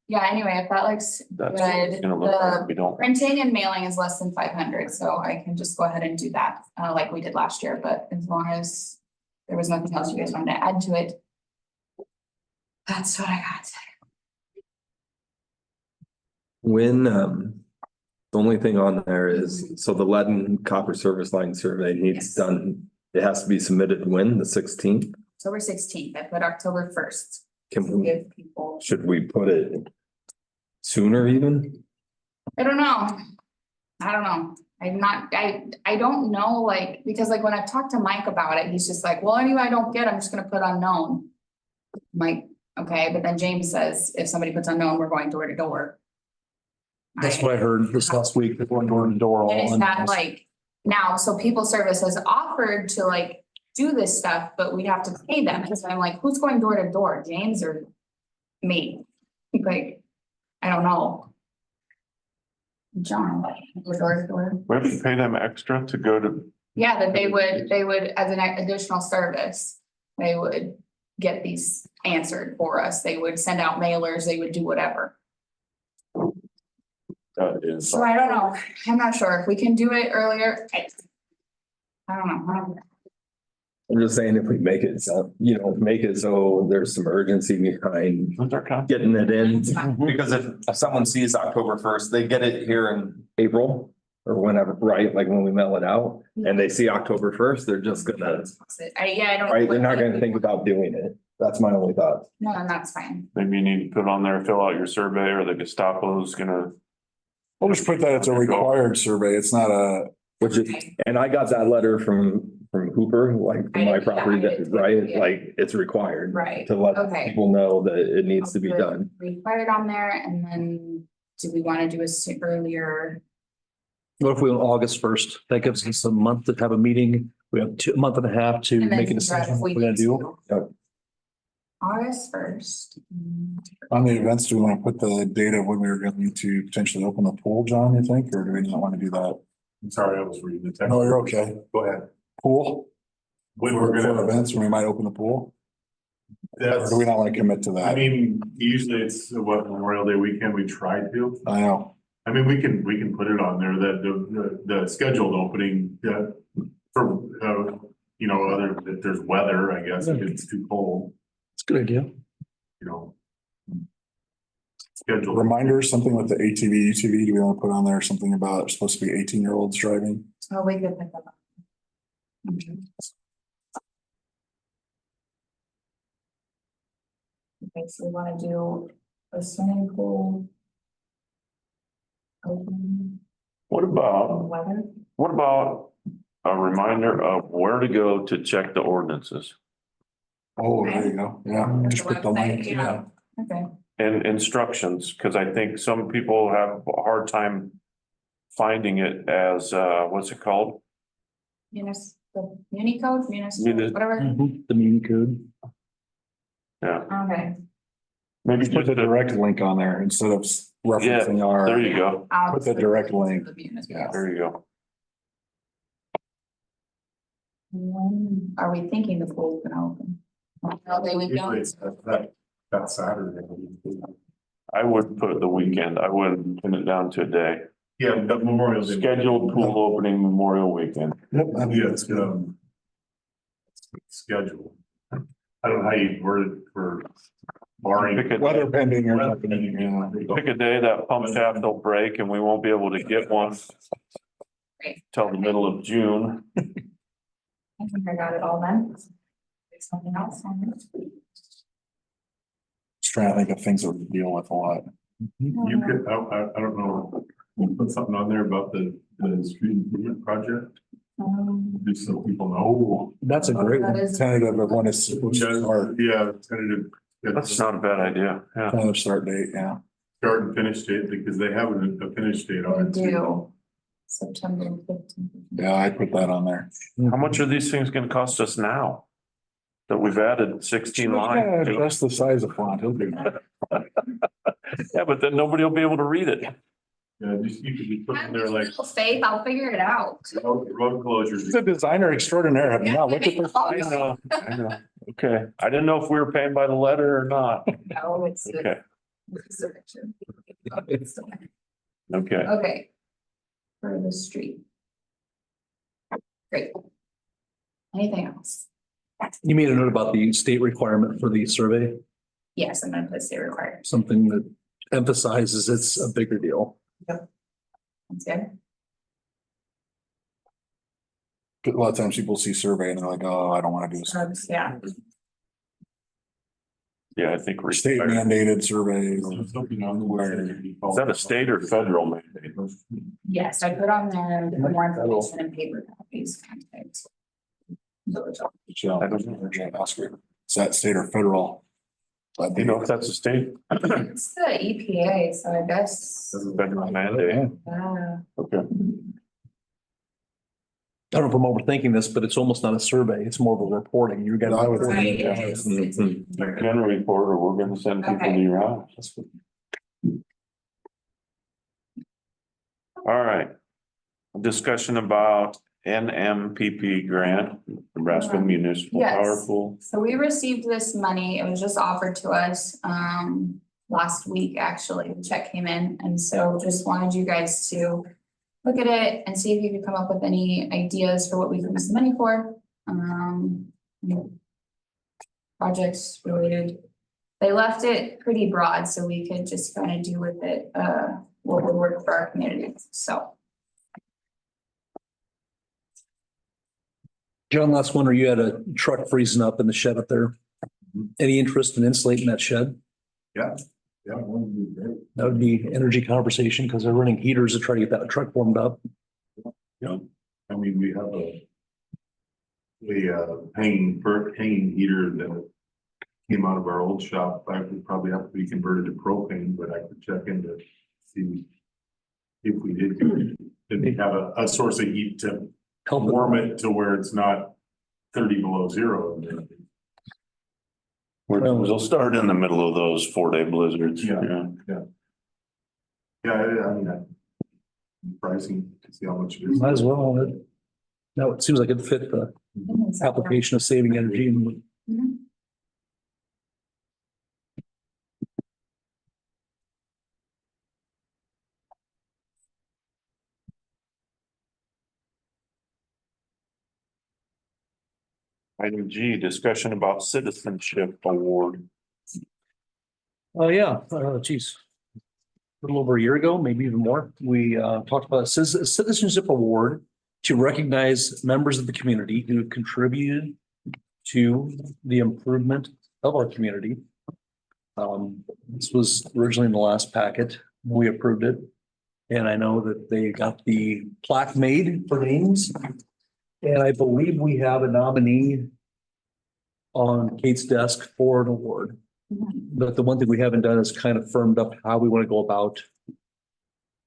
Yeah, anyway, if that looks That's what it's good, gonna look like. We the don't. printing and mailing is less than 500, so I can just go ahead and do that, like we did last year, but as long as there was nothing else you guys wanted to add to it. That's what I got. When, the only thing on there is, so the lead and copper service line survey needs Yes. done. It has to be submitted when, the 16th? October 16th, I put October 1st. Can to we, give people, should we put it sooner even? I don't know. I don't know. I'm not, I don't know, like, because like when I've talked to Mike about it, he's just like, well, anyway, I don't get, I'm just gonna put unknown. Mike, okay, but then James says, if somebody puts unknown, we're going door to door. That's what I heard this last week. They're going door to door. all And it's on- not like, now, so People Service has offered to like do this stuff, but we'd have to pay them. And so I'm like, who's going door to door, James or me? Like, I don't know. John, we're door to door. We have to pay them extra to go to, Yeah, that they would, as an additional service, they would get these answered for us. They would send out mailers, they would do whatever. So I don't know. I'm not sure if we can do it earlier. I don't know. I'm just saying if we make it, so, make it so there's some urgency behind what's our contract? getting it in. It's fine. Because if someone sees October 1st, they get it here in April or whenever, right? Like when we mail it out and they see October 1st, they're just gonna, I don't. right? They're not gonna think about doing it. That's my only thought. No, and that's fine. Maybe you need to put on there, fill out your survey, or the Gestapo's gonna. We'll just put that it's a required survey. It's not a, Which is, and I got that letter from Hooper, like from my property, that, right? Like it's required. Right. To let Okay. people know that it needs to be done. Required on there, and then do we want to do a earlier? What if we went August 1st? That gives us a month to have a meeting. We have a month and a half to and then make a figure out decision if what we we're gonna need do. to. Yep. August 1st. on the events, do we want to put the date of when we were going to potentially open the pool, John, you think, or do we not want to do that? I'm sorry, I was reading the text. No, you're okay. Go ahead. Pool? When we're For gonna, events, when we might open the pool? Or that's, do we not want to commit to I that? mean, usually it's what Memorial Day weekend, we try to. I know. I mean, we can put it on there that the scheduled opening, for, other, if there's weather, I guess, if it's too cold, It's a good idea. Schedule. Reminders, something with the ATV, UTV, do we want to put on there something about it's supposed to be 18-year-olds driving? Oh, we could pick that up. Okay, so we want to do a swimming pool. Open What about, weather. a reminder of where to go to check the ordinances? Oh, there you go. Yeah, just put the link. Yeah. Okay, and instructions, because I think some people have a hard time finding it as, what's it called? The muni code, municipal, Muni- whatever. The mean code. Yeah, Okay. maybe Just put the direct link on there instead of referencing our. there you go, I'll Put the direct link. the municipal. Yeah. there you go. When are we thinking the pool's gonna open? All day Usually weekend? it's that Saturday. I would put the weekend, I wouldn't pin it down to a day. Yeah, the Memorial Day. Scheduled pool opening Memorial Weekend. Yep. Yeah, it's scheduled. I don't know how you word it for barring. Pick a, Weather pending or Weather something. pending, Yeah. pick a day that pump shaft will break and we won't be able to get one Great. till the middle of June. I think I got it all then. There's something else on this. Just trying to think of things that we deal with a lot. You could, I don't know, we'll put something on there about the street improvement project, just so people know. That's a great one. That is- Tentative of when it's start, Yeah, tentative. That's not a bad idea, yeah. tentative start date, yeah. Start and finish date, because they have a finish date on I it. too. do. September 15th. Yeah, I put that on there. How much are these things gonna cost us now? That we've added 16 lines? to? That's the size of font. He'll do. Yeah, but then nobody will be able to read it. Yeah, just, you could be putting Have there a like little faith, I'll figure it out. road closures. He's a designer extraordinaire. Have you not looked at this? I know. Okay, I didn't know if we were paying by the letter or not. No, it's. Okay, it's a picture. okay. Okay. For the street. Great. Anything else? You made a note about the state requirement for the survey, Yes, I'm gonna put state required. something that emphasizes it's a bigger deal. That's good. A lot of times people see survey and they're like, oh, I don't want to do this. Yeah, Yeah, I think we're. State mandated surveys. Something on where. Is that a state or federal mandate? yes, I put on there the more information and paper copies. Michelle, ask her, is that state or federal? You know if that's a state? It's the EPA, so I guess. That's a federal mandate. Okay. I don't know if I'm overthinking this, but it's almost not a survey. It's more of a reporting. You're I would gonna. think, yeah. General reporter, we're gonna send people to your house. All right. Discussion about NMPP grant, Nebraska Municipal Power Yes. Pool. So we received this money, it was just offered to us, last week, actually, the check came in, and so just wanted you guys to look at it and see if you could come up with any ideas for what we can use the money for. Projects related. They left it pretty broad, so we could just kind of do with it, what would work for our community, so. John, last winter you had a truck freezing up in the shed up there. Any interest in insulating that shed? Yeah, wouldn't be great. That would be energy conversation because they're running heaters to try to get that truck warmed up. Yeah, I mean, we have a hanging heater that came out of our old shop. I would probably have to be converted to propane, but I could check into see if we did have a source of heat to Help warm it to where it's not 30 below zero. We'll start in the middle of those 4-day blizzards. Yeah. Yeah, I mean, pricing to see how much it is. Might as well. No, it seems like it fit the application of saving energy and Mhm. Item G, discussion about citizenship award. oh, yeah, geez. A little over a year ago, maybe even more, we talked about a citizenship award to recognize members of the community who contributed to the improvement of our community. This was originally in the last packet. We approved it. And I know that they got the plaque made for names. And I believe we have a nominee on Kate's desk for an award. But the one thing we haven't done is kind of firmed up how we want to go about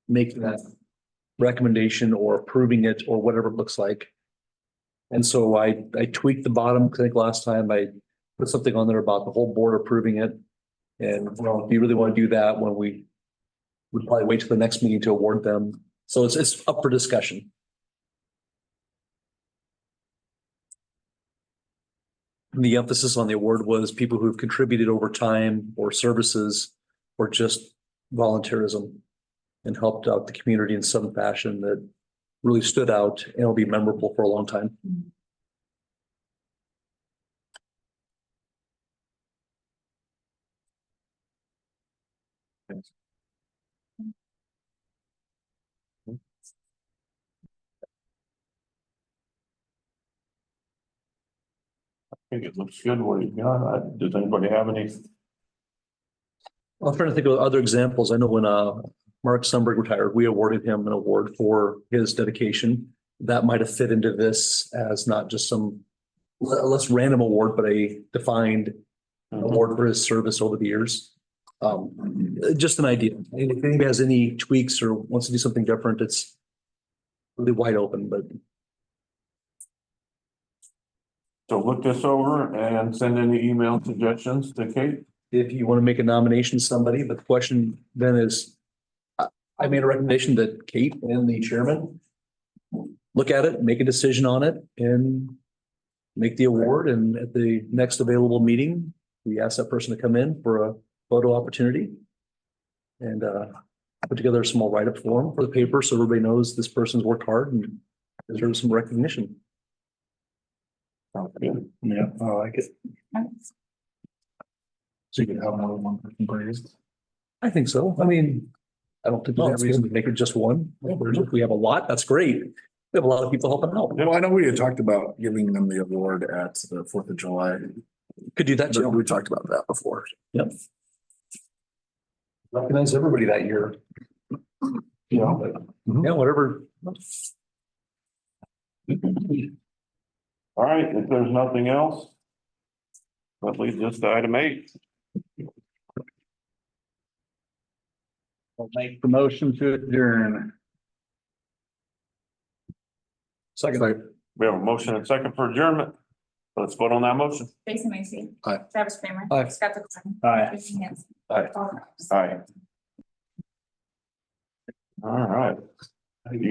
making that recommendation or approving it or whatever it looks like. And so I tweaked the bottom, 'cause I think last time I put something on there about the whole board approving it. And, if you really want to do that, when we would probably wait till the next meeting to award them. So it's up for discussion. The emphasis on the award was people who've contributed over time or services or just volunteerism and helped out the community in some fashion that really stood out and will be memorable for a long time. I think it looks good what you got. Does anybody have any? I'm trying to think of other examples. I know when Mark Sundberg retired, we awarded him an award for his dedication. That might have fit into this as not just some less random award, but a defined award for his service over the years. Just an idea. If anybody has any tweaks or wants to do something different, it's really wide open, but So look this over and send any email suggestions to Kate. if you want to make a nomination to somebody, but the question then is, I made a recommendation that Kate and the chairman look at it, make a decision on it and make the award. And at the next available meeting, we ask that person to come in for a photo opportunity and put together a small write-up form for the paper so everybody knows this person's worked hard and deserves some recognition. Sounds good. Yeah, I like it. So you could have more than one person praised. I think so. I mean, I don't think there's any reason to make it just one. If we have a lot, that's great. We have a lot of people helping out. Well, I know we had talked about giving them the award at the 4th of July. Could do that too. We talked about that before. Yep. Recognize everybody that year. Yeah, whatever. All right, if there's nothing else. That leads us to item 8. I'll make the motion to adjourn. Second. We have a motion and second for adjournment. Let's vote on that motion. Jason Macy. Aye. Travis Kramer. Aye. Scott DeCoin. Aye. Jason Hanson. Aye. Paul Thomas. Aye. All right. You guys